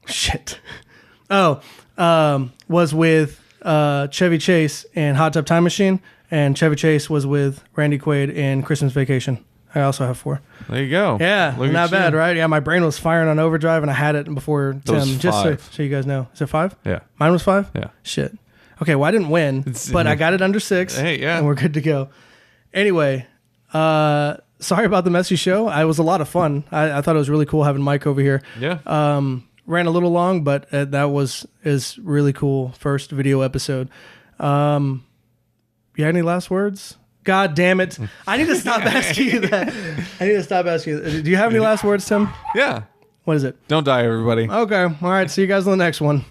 Shit. Was with Chevy Chase in Hot Tub Time Machine, and Chevy Chase was with Randy Quaid in Christmas Vacation. I also have 4. There you go. Yeah, Look at not bad, you. right? Yeah, my brain was firing on overdrive, and I had it before That was Tim. Just so, 5. so you guys know. Is it 5? Yeah. Mine was 5? Yeah. Shit. Okay, well, I didn't win, but I got it under 6. Hey, yeah. And we're good to go. Anyway, sorry about the messy show. It was a lot of fun. I thought it was really cool having Mike over here. Yeah. Ran a little long, but that is really cool first video episode. You have any last words? God damn it. I need to stop asking you that. Do you have any last words, Tim? Yeah. What is it? Don't die, everybody. Okay. All right. See you guys on the next one.